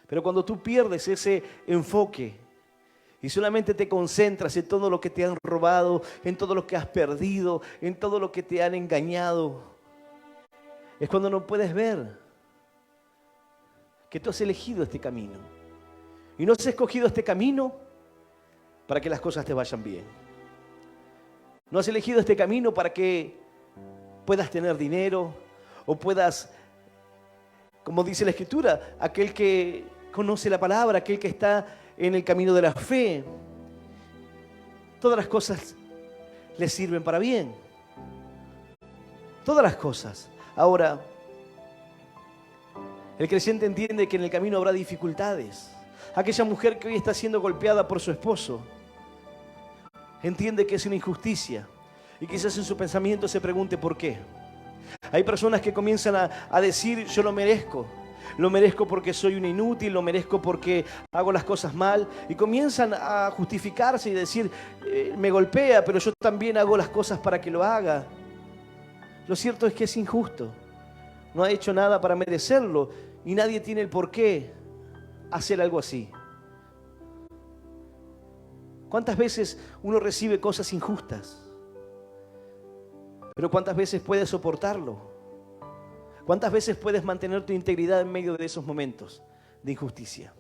Pero cuando tú pierdes ese enfoque y solamente te concentras en todo lo que te han robado, en todo lo que has perdido, en todo lo que te han engañado, es cuando no puedes ver que tú has elegido este camino. Y no has escogido este camino para que las cosas te vayan bien. No has elegido este camino para que puedas tener dinero o puedas, como dice la Escritura, aquel que conoce la palabra, aquel que está en el camino de la fe, todas las cosas le sirven para bien. Todas las cosas. Ahora, el creyente entiende que en el camino habrá dificultades. Aquella mujer que hoy está siendo golpeada por su esposo entiende que es una injusticia y quizás en su pensamiento se pregunte por qué. Hay personas que comienzan a decir: yo lo merezco porque soy un inútil, lo merezco porque hago las cosas mal, y comienzan a justificarse y decir: me golpea, pero yo también hago las cosas para que lo haga. Lo cierto es que es injusto, no ha hecho nada para merecerlo y nadie tiene el por qué hacer algo así. ¿Cuántas veces uno recibe cosas injustas? Pero ¿cuántas veces puedes soportarlo? ¿Cuántas veces puedes mantener tu integridad en medio de esos momentos de injusticia?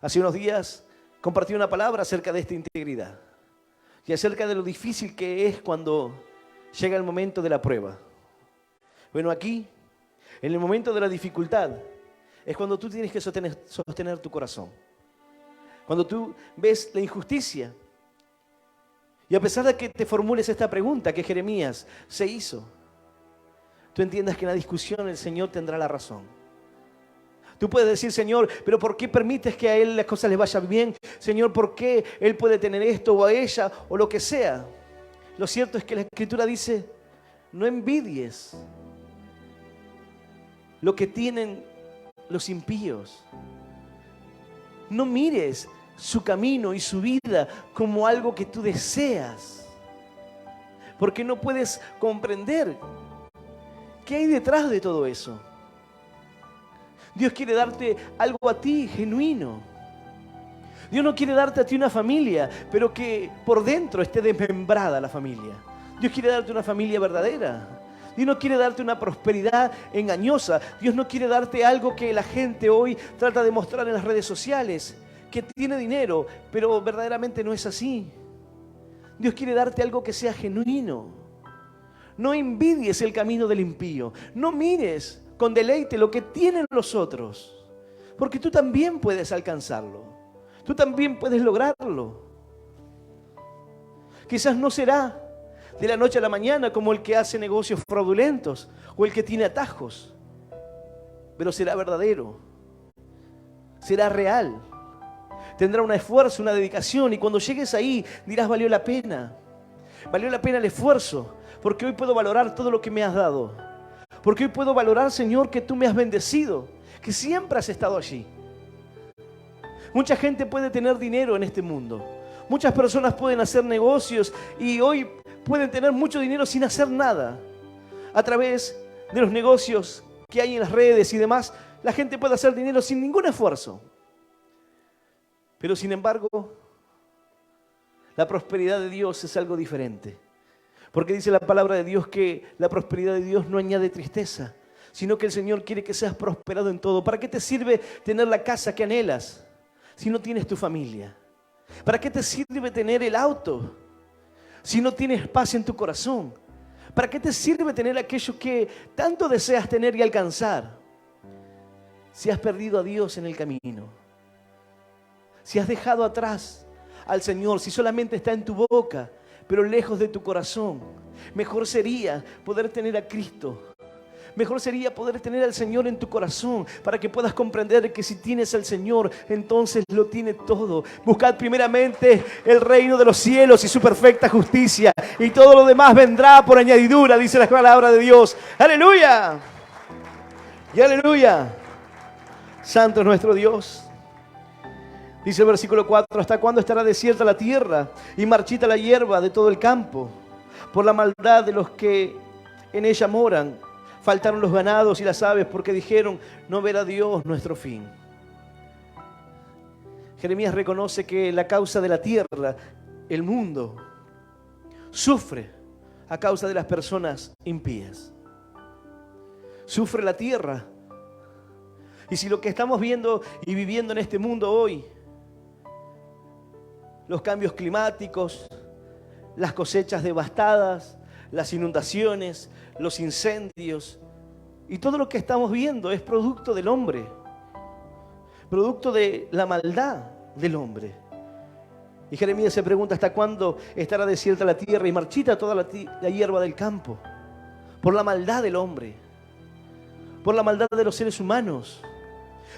Hace unos días compartí una palabra acerca de esta integridad y acerca de lo difícil que es cuando llega el momento de la prueba. Bueno, aquí, en el momento de la dificultad, es cuando tú tienes que sostener tu corazón. Cuando tú ves la injusticia y a pesar de que te formules esta pregunta que Jeremías se hizo, tú entiendas que en la discusión el Señor tendrá la razón. Tú puedes decir: Señor, pero ¿por qué permites que a Él las cosas le vayan bien? Señor, ¿por qué Él puede tener esto o a ella o lo que sea? Lo cierto es que la Escritura dice: no envidies lo que tienen los impíos. No mires su camino y su vida como algo que tú deseas, porque no puedes comprender ¿Qué hay detrás de todo eso? Dios quiere darte algo a ti genuino. Dios no quiere darte a ti una familia, pero que por dentro esté desmembrada la familia. Dios quiere darte una familia verdadera. Dios no quiere darte una prosperidad engañosa. Dios no quiere darte algo que la gente hoy trata de mostrar en las redes sociales, que tiene dinero, pero verdaderamente no es así. Dios quiere darte algo que sea genuino. No envidies el camino del impío. No mires con deleite lo que tienen los otros, porque tú también puedes alcanzarlo. Tú también puedes lograrlo. Quizás no será de la noche a la mañana como el que hace negocios fraudulentos o el que tiene atajos, pero será verdadero, será real. Tendrá un esfuerzo, una dedicación, y cuando llegues ahí dirás: valió la pena el esfuerzo, porque hoy puedo valorar todo lo que me has dado, porque hoy puedo valorar, Señor, que tú me has bendecido, que siempre has estado allí. Mucha gente puede tener dinero en este mundo, muchas personas pueden hacer negocios y hoy pueden tener mucho dinero sin hacer nada. A través de los negocios que hay en las redes y demás, la gente puede hacer dinero sin ningún esfuerzo. Pero sin embargo, la prosperidad de Dios es algo diferente. Porque dice la palabra de Dios que la prosperidad de Dios no añade tristeza, sino que el Señor quiere que seas prosperado en todo. ¿Para qué te sirve tener la casa que anhelas si no tienes tu familia? ¿Para qué te sirve tener el auto si no tienes paz en tu corazón? ¿Para qué te sirve tener aquello que tanto deseas tener y alcanzar si has perdido a Dios en el camino? Si has dejado atrás al Señor, si solamente está en tu boca, pero lejos de tu corazón. Mejor sería poder tener a Cristo. Mejor sería poder tener al Señor en tu corazón, para que puedas comprender que si tienes al Señor, entonces lo tiene todo. Buscad primeramente el reino de los cielos y su perfecta justicia, y todo lo demás vendrá por añadidura, dice la palabra de Dios. ¡Aleluya! Y aleluya. Santo es nuestro Dios. Dice el versículo 4: ¿hasta cuándo estará desierta la tierra y marchita la hierba de todo el campo? Por la maldad de los que en ella moran, faltaron los ganados y las aves, porque dijeron: no verá Dios nuestro fin. Jeremías reconoce que la causa de la tierra, el mundo, sufre a causa de las personas impías. Sufre la tierra. Y si lo que estamos viendo y viviendo en este mundo hoy, los cambios climáticos, las cosechas devastadas, las inundaciones, los incendios y todo lo que estamos viendo es producto del hombre, producto de la maldad del hombre. Y Jeremías se pregunta: ¿hasta cuándo estará desierta la tierra y marchita toda la hierba del campo? Por la maldad del hombre, por la maldad de los seres humanos.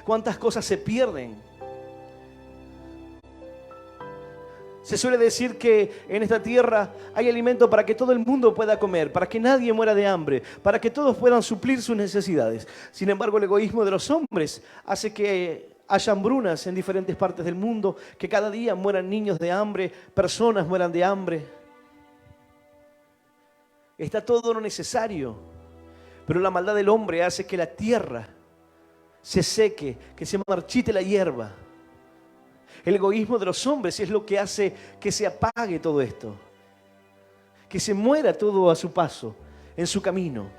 ¿Cuántas cosas se pierden? Se suele decir que en esta tierra hay alimento para que todo el mundo pueda comer, para que nadie muera de hambre, para que todos puedan suplir sus necesidades. Sin embargo, el egoísmo de los hombres hace que haya hambrunas en diferentes partes del mundo, que cada día mueran niños de hambre, personas mueran de hambre. Está todo lo necesario, pero la maldad del hombre hace que la tierra se seque, que se marchite la hierba. El egoísmo de los hombres es lo que hace que se apague todo esto, que se muera todo a su paso, en su camino.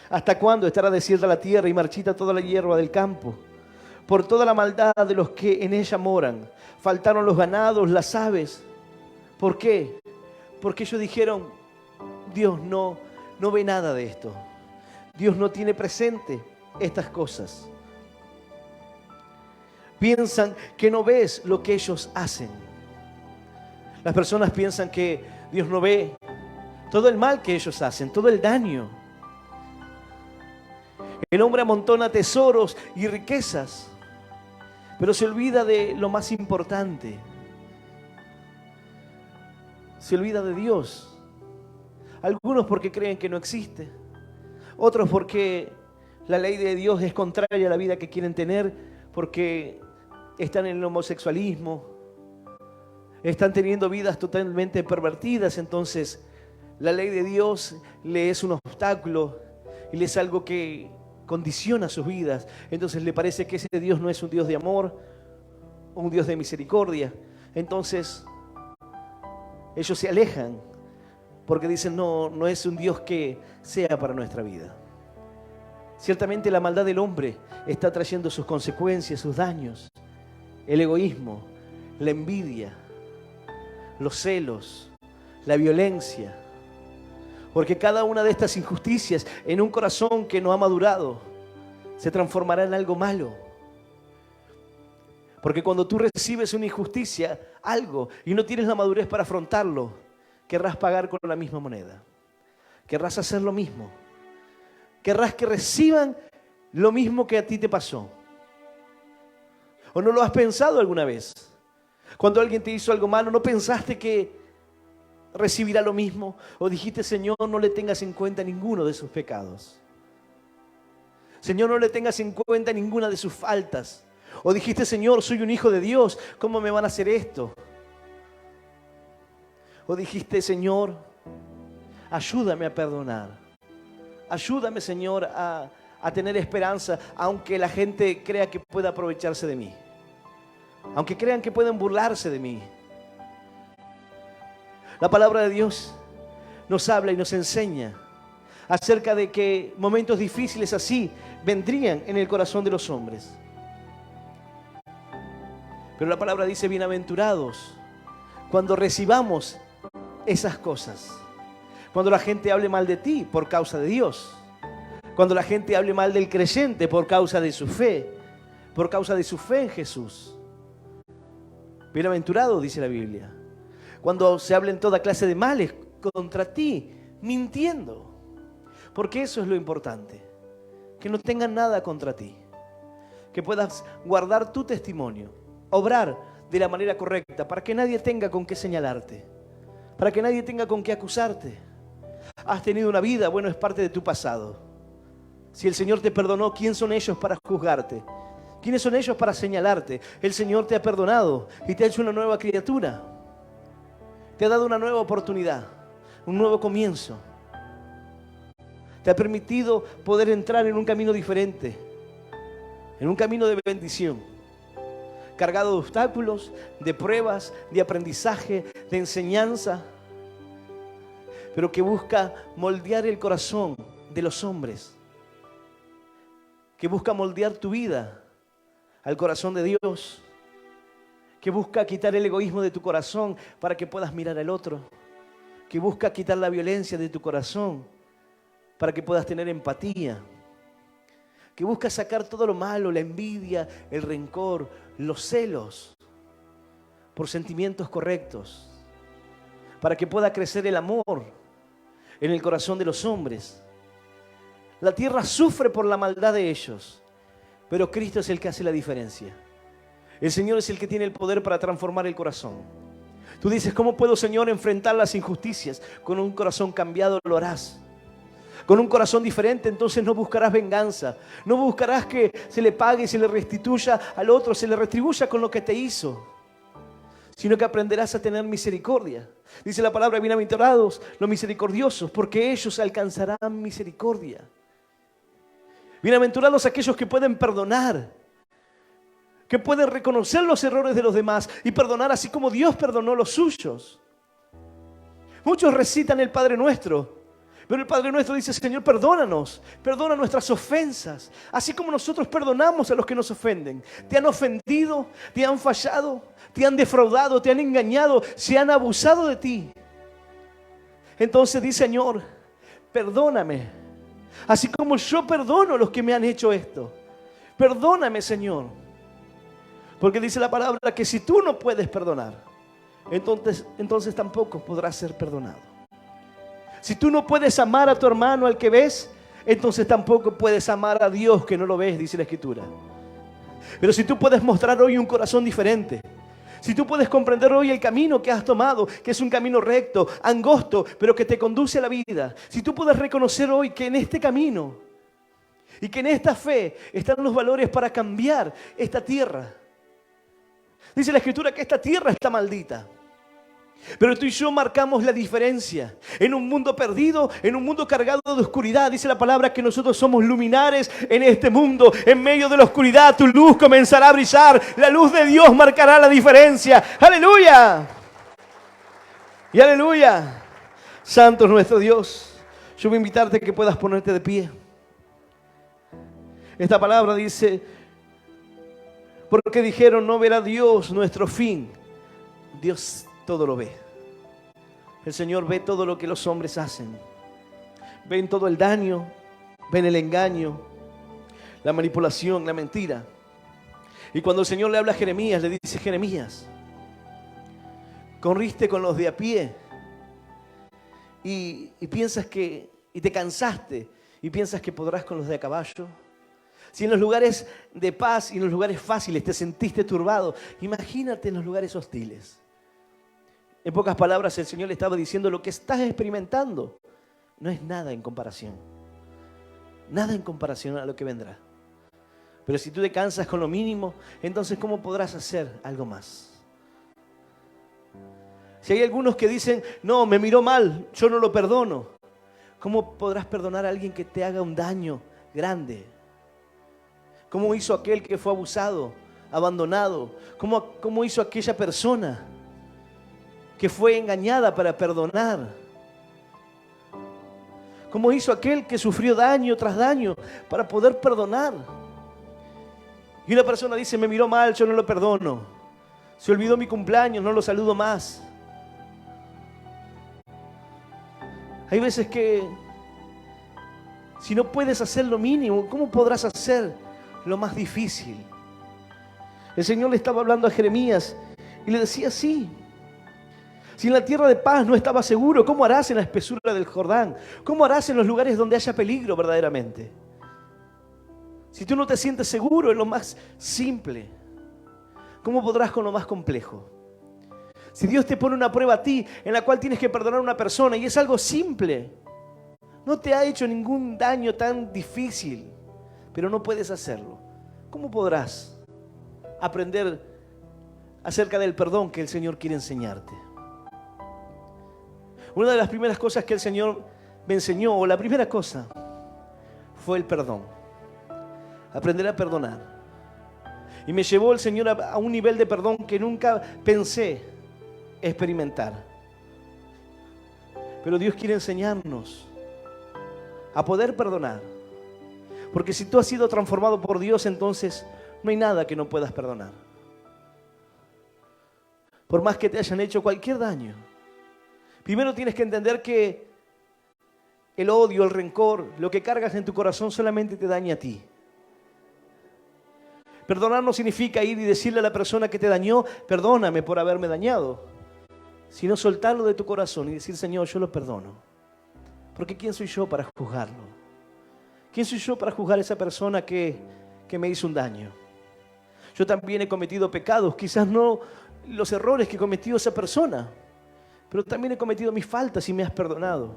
¿Hasta cuándo estará desierta la tierra y marchita toda la hierba del campo? Por toda la maldad de los que en ella moran, faltaron los ganados, las aves. ¿Por qué? Porque ellos dijeron: Dios no ve nada de esto. Dios no tiene presente estas cosas. Piensan que no ves lo que ellos hacen. Las personas piensan que Dios no ve todo el mal que ellos hacen, todo el daño. El hombre amontona tesoros y riquezas, pero se olvida de lo más importante. Se olvida de Dios. Algunos porque creen que no existe, otros porque la ley de Dios es contraria a la vida que quieren tener, porque están en el homosexualismo, están teniendo vidas totalmente pervertidas. Entonces la ley de Dios le es un obstáculo y es algo que condiciona sus vidas. Entonces le parece que ese Dios no es un Dios de amor, un Dios de misericordia. Entonces ellos se alejan porque dicen, no es un Dios que sea para nuestra vida. Ciertamente la maldad del hombre está trayendo sus consecuencias, sus daños, el egoísmo, la envidia, los celos, la violencia. Porque cada una de estas injusticias en un corazón que no ha madurado se transformará en algo malo. Porque cuando tú recibes una injusticia, algo, y no tienes la madurez para afrontarlo, querrás pagar con la misma moneda. Querrás hacer lo mismo. Querrás que reciban lo mismo que a ti te pasó. ¿O no lo has pensado alguna vez? Cuando alguien te hizo algo malo, ¿no pensaste que recibirá lo mismo? ¿O dijiste, Señor, no le tengas en cuenta ninguno de sus pecados? Señor, no le tengas en cuenta ninguna de sus faltas. O dijiste, Señor, soy un hijo de Dios, ¿cómo me van a hacer esto? O dijiste, Señor, ayúdame a perdonar. Ayúdame, Señor, a tener esperanza, aunque la gente crea que pueda aprovecharse de mí. Aunque crean que pueden burlarse de mí. La palabra de Dios nos habla y nos enseña acerca de que momentos difíciles así vendrían en el corazón de los hombres. Pero la palabra dice, bienaventurados cuando recibamos esas cosas. Cuando la gente hable mal de ti por causa de Dios. Cuando la gente hable mal del creyente por causa de su fe. Por causa de su fe en Jesús. Bienaventurado, dice la Biblia. Cuando se hablen toda clase de males contra ti, mintiendo. Porque eso es lo importante. Que no tengan nada contra ti. Que puedas guardar tu testimonio. Obrar de la manera correcta para que nadie tenga con qué señalarte. Para que nadie tenga con qué acusarte. Has tenido una vida, bueno, es parte de tu pasado. Si el Señor te perdonó, ¿quién son ellos para juzgarte? ¿Quiénes son ellos para señalarte? El Señor te ha perdonado y te ha hecho una nueva criatura. Te ha dado una nueva oportunidad, un nuevo comienzo. Te ha permitido poder entrar en un camino diferente, en un camino de bendición, cargado de obstáculos, de pruebas, de aprendizaje, de enseñanza, pero que busca moldear el corazón de los hombres, que busca moldear tu vida al corazón de Dios, que busca quitar el egoísmo de tu corazón para que puedas mirar al otro, que busca quitar la violencia de tu corazón para que puedas tener empatía, que busca sacar todo lo malo, la envidia, el rencor, los celos, por sentimientos correctos, para que pueda crecer el amor en el corazón de los hombres. La tierra sufre por la maldad de ellos, pero Cristo es el que hace la diferencia. El Señor es el que tiene el poder para transformar el corazón. Tú dices, ¿cómo puedo, Señor, enfrentar las injusticias? Con un corazón cambiado lo harás. Con un corazón diferente, entonces no buscarás venganza. No buscarás que se le pague y se le restituya al otro, se le retribuya con lo que te hizo. Sino que aprenderás a tener misericordia. Dice la palabra, bienaventurados los misericordiosos, porque ellos alcanzarán misericordia. Bienaventurados aquellos que pueden perdonar, que pueden reconocer los errores de los demás y perdonar así como Dios perdonó los suyos. Muchos recitan el Padre Nuestro, pero el Padre Nuestro dice, Señor, perdónanos, perdona nuestras ofensas, así como nosotros perdonamos a los que nos ofenden. Te han ofendido, te han fallado, te han defraudado, te han engañado, se han abusado de ti. Entonces dice, Señor, perdóname, así como yo perdono a los que me han hecho esto. Perdóname, Señor. Porque dice la palabra que si tú no puedes perdonar, entonces tampoco podrás ser perdonado. Si tú no puedes amar a tu hermano al que ves, entonces tampoco puedes amar a Dios que no lo ves, dice la Escritura. Pero si tú puedes mostrar hoy un corazón diferente, si tú puedes comprender hoy el camino que has tomado, que es un camino recto, angosto, pero que te conduce a la vida. Si tú puedes reconocer hoy que en este camino y que en esta fe están los valores para cambiar esta tierra. Dice la Escritura que esta tierra está maldita. Pero tú y yo marcamos la diferencia. En un mundo perdido, en un mundo cargado de oscuridad, dice la palabra que nosotros somos luminares en este mundo. En medio de la oscuridad tu luz comenzará a brillar. La luz de Dios marcará la diferencia. ¡Aleluya! Y aleluya. Santo es nuestro Dios. Yo voy a invitarte a que puedas ponerte de pie. Esta palabra dice, porque dijeron, no verá Dios nuestro fin. Dios todo lo ve. El Señor ve todo lo que los hombres hacen. Ven todo el daño, ven el engaño, la manipulación, la mentira. Y cuando el Señor le habla a Jeremías, le dice, Jeremías, corriste con los de a pie y piensas que, y te cansaste y piensas que podrás con los de a caballo. Si en los lugares de paz y en los lugares fáciles te sentiste turbado, imagínate en los lugares hostiles. En pocas palabras, el Señor le estaba diciendo, lo que estás experimentando no es nada en comparación. Nada en comparación a lo que vendrá. Pero si tú te cansas con lo mínimo, entonces ¿cómo podrás hacer algo más? Si hay algunos que dicen, no, me miró mal, yo no lo perdono. ¿Cómo podrás perdonar a alguien que te haga un daño grande? ¿Cómo hizo aquel que fue abusado, abandonado? ¿Cómo hizo aquella persona que fue engañada para perdonar? ¿Cómo hizo aquel que sufrió daño tras daño para poder perdonar? Y una persona dice, me miró mal, yo no lo perdono. Se olvidó mi cumpleaños, no lo saludo más. Hay veces que si no puedes hacer lo mínimo, ¿cómo podrás hacer lo más difícil? El Señor le estaba hablando a Jeremías y le decía así. Si en la tierra de paz no estabas seguro, ¿cómo harás en la espesura del Jordán? ¿Cómo harás en los lugares donde haya peligro verdaderamente? Si tú no te sientes seguro en lo más simple, ¿cómo podrás con lo más complejo? Si Dios te pone una prueba a ti en la cual tienes que perdonar a una persona y es algo simple, no te ha hecho ningún daño tan difícil, pero no puedes hacerlo, ¿cómo podrás aprender acerca del perdón que el Señor quiere enseñarte? Una de las primeras cosas que el Señor me enseñó, o la primera cosa, fue el perdón. Aprender a perdonar. Y me llevó el Señor a un nivel de perdón que nunca pensé experimentar. Pero Dios quiere enseñarnos a poder perdonar. Porque si tú has sido transformado por Dios, entonces no hay nada que no puedas perdonar. Por más que te hayan hecho cualquier daño. Primero tienes que entender que el odio, el rencor, lo que cargas en tu corazón solamente te daña a ti. Perdonar no significa ir y decirle a la persona que te dañó, perdóname por haberme dañado, sino soltarlo de tu corazón y decir, Señor, yo lo perdono. Porque ¿quién soy yo para juzgarlo? ¿Quién soy yo para juzgar a esa persona que me hizo un daño? Yo también he cometido pecados, quizás no los errores que cometió esa persona, pero también he cometido mis faltas y me has perdonado.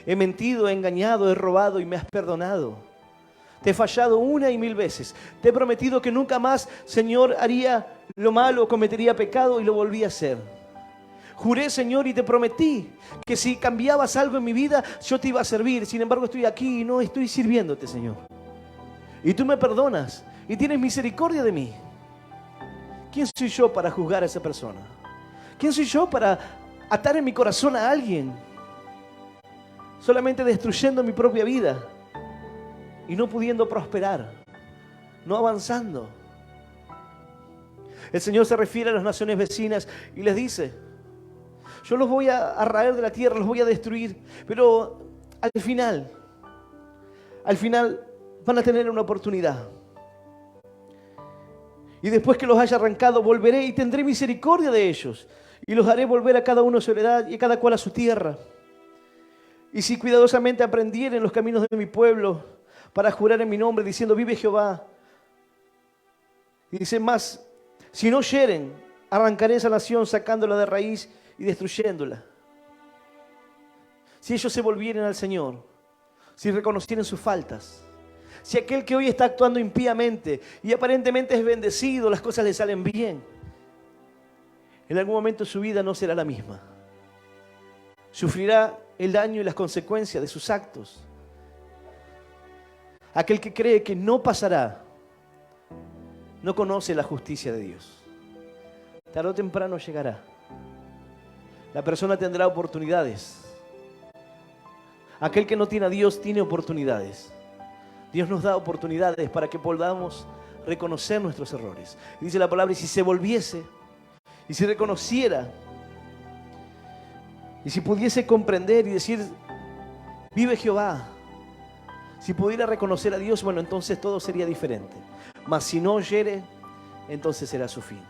He mentido, he engañado, he robado y me has perdonado. Te he fallado 1 y 1000 veces. Te he prometido que nunca más, Señor, haría lo malo, cometería pecado y lo volví a hacer. Juré, Señor, y te prometí que si cambiabas algo en mi vida, yo te iba a servir. Sin embargo, estoy aquí y no estoy sirviéndote, Señor. Y tú me perdonas y tienes misericordia de mí. ¿Quién soy yo para juzgar a esa persona? ¿Quién soy yo para atar en mi corazón a alguien? Solamente destruyendo mi propia vida y no pudiendo prosperar, no avanzando. El Señor se refiere a las naciones vecinas y les dice, yo los voy a raer de la tierra, los voy a destruir, pero al final van a tener una oportunidad. Y después que los haya arrancado, volveré y tendré misericordia de ellos. Y los haré volver a cada uno a su heredad y a cada cual a su tierra. Y si cuidadosamente aprendieren los caminos de mi pueblo para jurar en mi nombre, diciendo, vive Jehová. Y dice más, si no oyeren, arrancaré esa nación sacándola de raíz y destruyéndola. Si ellos se volvieren al Señor, si reconocieren sus faltas, si aquel que hoy está actuando impíamente y aparentemente es bendecido, las cosas le salen bien, en algún momento su vida no será la misma. Sufrirá el daño y las consecuencias de sus actos. Aquel que cree que no pasará, no conoce la justicia de Dios. Tarde o temprano llegará. La persona tendrá oportunidades. Aquel que no tiene a Dios tiene oportunidades. Dios nos da oportunidades para que podamos reconocer nuestros errores. Y dice la palabra, y si se volviese, y si reconociera, y si pudiese comprender y decir, vive Jehová, si pudiera reconocer a Dios, bueno, entonces todo sería diferente. Mas si no oyere, entonces será su fin.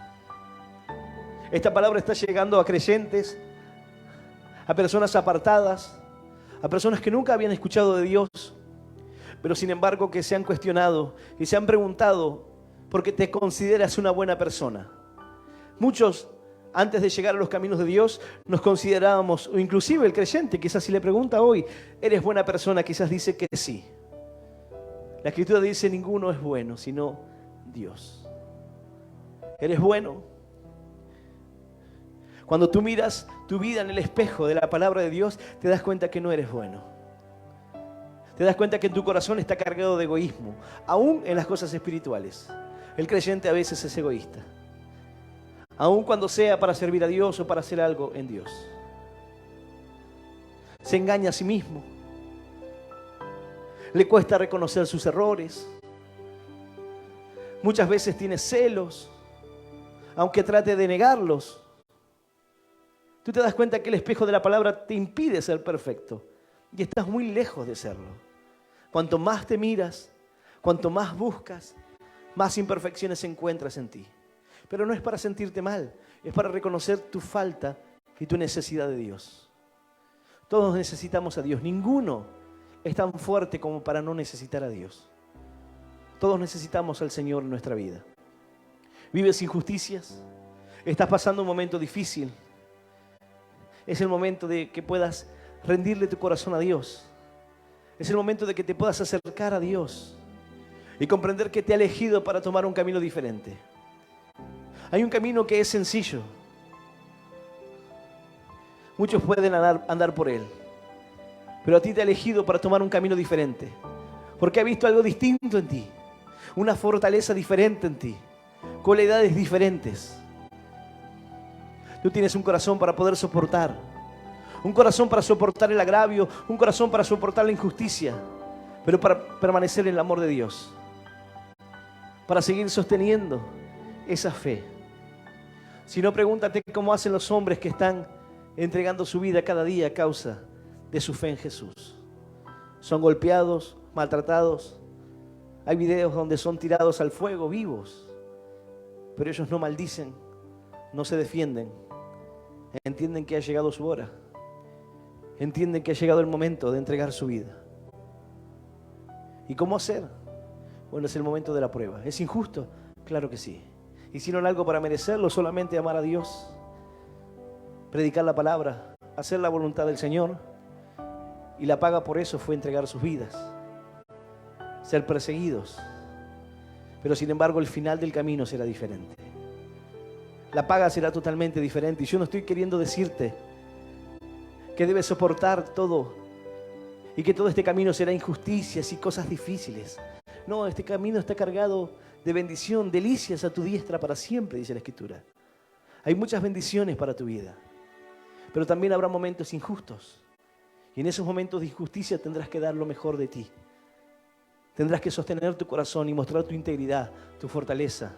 Esta palabra está llegando a creyentes, a personas apartadas, a personas que nunca habían escuchado de Dios, pero sin embargo que se han cuestionado y se han preguntado por qué te consideras una buena persona. Muchos, antes de llegar a los caminos de Dios, nos considerábamos, o inclusive el creyente, quizás si le pregunta hoy, ¿eres buena persona? Quizás dice que sí. La Escritura dice, ninguno es bueno, sino Dios. ¿Eres bueno? Cuando tú miras tu vida en el espejo de la palabra de Dios, te das cuenta que no eres bueno. Te das cuenta que tu corazón está cargado de egoísmo, aún en las cosas espirituales. El creyente a veces es egoísta, aún cuando sea para servir a Dios o para hacer algo en Dios. Se engaña a sí mismo. Le cuesta reconocer sus errores. Muchas veces tiene celos, aunque trate de negarlos. Tú te das cuenta que el espejo de la palabra te impide ser perfecto y estás muy lejos de serlo. Cuanto más te miras, cuanto más buscas, más imperfecciones encuentras en ti. Pero no es para sentirte mal, es para reconocer tu falta y tu necesidad de Dios. Todos necesitamos a Dios. Ninguno es tan fuerte como para no necesitar a Dios. Todos necesitamos al Señor en nuestra vida. ¿Vives injusticias? ¿Estás pasando un momento difícil? Es el momento de que puedas rendirle tu corazón a Dios. Es el momento de que te puedas acercar a Dios y comprender que te ha elegido para tomar un camino diferente. Hay un camino que es sencillo. Muchos pueden andar por él, pero a ti te ha elegido para tomar un camino diferente, porque ha visto algo distinto en ti, una fortaleza diferente en ti, cualidades diferentes. Tú tienes un corazón para poder soportar, un corazón para soportar el agravio, un corazón para soportar la injusticia, pero para permanecer en el amor de Dios, para seguir sosteniendo esa fe. Si no, pregúntate cómo hacen los hombres que están entregando su vida cada día a causa de su fe en Jesús. Son golpeados, maltratados. Hay videos donde son tirados al fuego vivos, pero ellos no maldicen, no se defienden. Entienden que ha llegado su hora. Entienden que ha llegado el momento de entregar su vida. ¿Y cómo hacer? Bueno, es el momento de la prueba. ¿Es injusto? Claro que sí. ¿Hicieron algo para merecerlo? Solamente amar a Dios, predicar la palabra, hacer la voluntad del Señor. Y la paga por eso fue entregar sus vidas, ser perseguidos. Pero sin embargo el final del camino será diferente. La paga será totalmente diferente. Y yo no estoy queriendo decirte que debes soportar todo y que todo este camino será injusticias y cosas difíciles. No, este camino está cargado de bendición, delicias a tu diestra para siempre, dice la Escritura. Hay muchas bendiciones para tu vida, pero también habrá momentos injustos. Y en esos momentos de injusticia tendrás que dar lo mejor de ti. Tendrás que sostener tu corazón y mostrar tu integridad, tu fortaleza,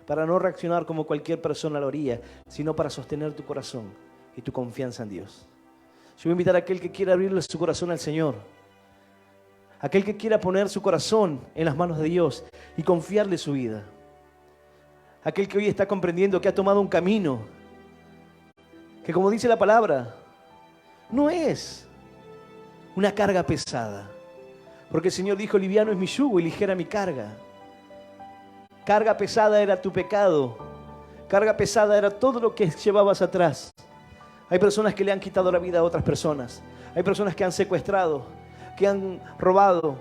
para no reaccionar como cualquier persona lo haría, sino para sostener tu corazón y tu confianza en Dios. Yo voy a invitar a aquel que quiera abrirle su corazón al Señor, aquel que quiera poner su corazón en las manos de Dios y confiarle su vida, aquel que hoy está comprendiendo que ha tomado un camino que, como dice la palabra, no es una carga pesada, porque el Señor dijo: liviano es mi yugo y ligera mi carga. Carga pesada era tu pecado, carga pesada era todo lo que llevabas atrás. Hay personas que le han quitado la vida a otras personas, hay personas que han secuestrado, que han robado,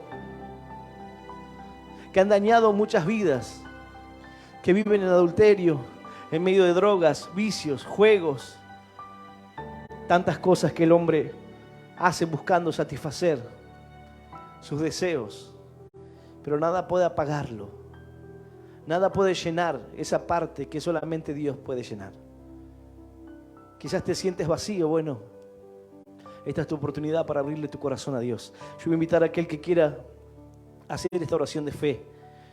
que han dañado muchas vidas, que viven en adulterio, en medio de drogas, vicios, juegos, tantas cosas que el hombre hace buscando satisfacer sus deseos, pero nada puede apagarlo, nada puede llenar esa parte que solamente Dios puede llenar. Quizás te sientes vacío, bueno, esta es tu oportunidad para abrirle tu corazón a Dios. Yo voy a invitar a aquel que quiera hacer esta oración de fe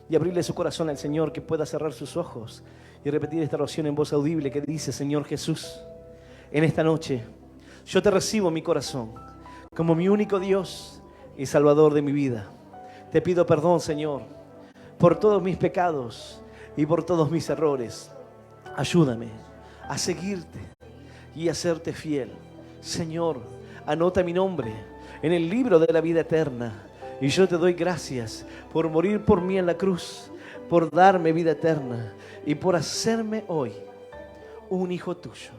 y abrirle su corazón al Señor, que pueda cerrar sus ojos y repetir esta oración en voz audible que dice: Señor Jesús, en esta noche yo te recibo en mi corazón como mi único Dios y Salvador de mi vida. Te pido perdón, Señor, por todos mis pecados y por todos mis errores. Ayúdame a seguirte y a serte fiel. Señor, anota mi nombre en el libro de la vida eterna. Y yo te doy gracias por morir por mí en la cruz, por darme vida eterna y por hacerme hoy un hijo tuyo.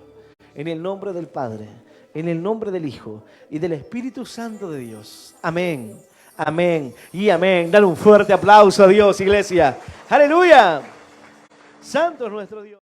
En el nombre del Padre, en el nombre del Hijo y del Espíritu Santo de Dios. Amén, amén y amén. Dale un fuerte aplauso a Dios, iglesia. ¡Aleluya! Santo es nuestro Dios.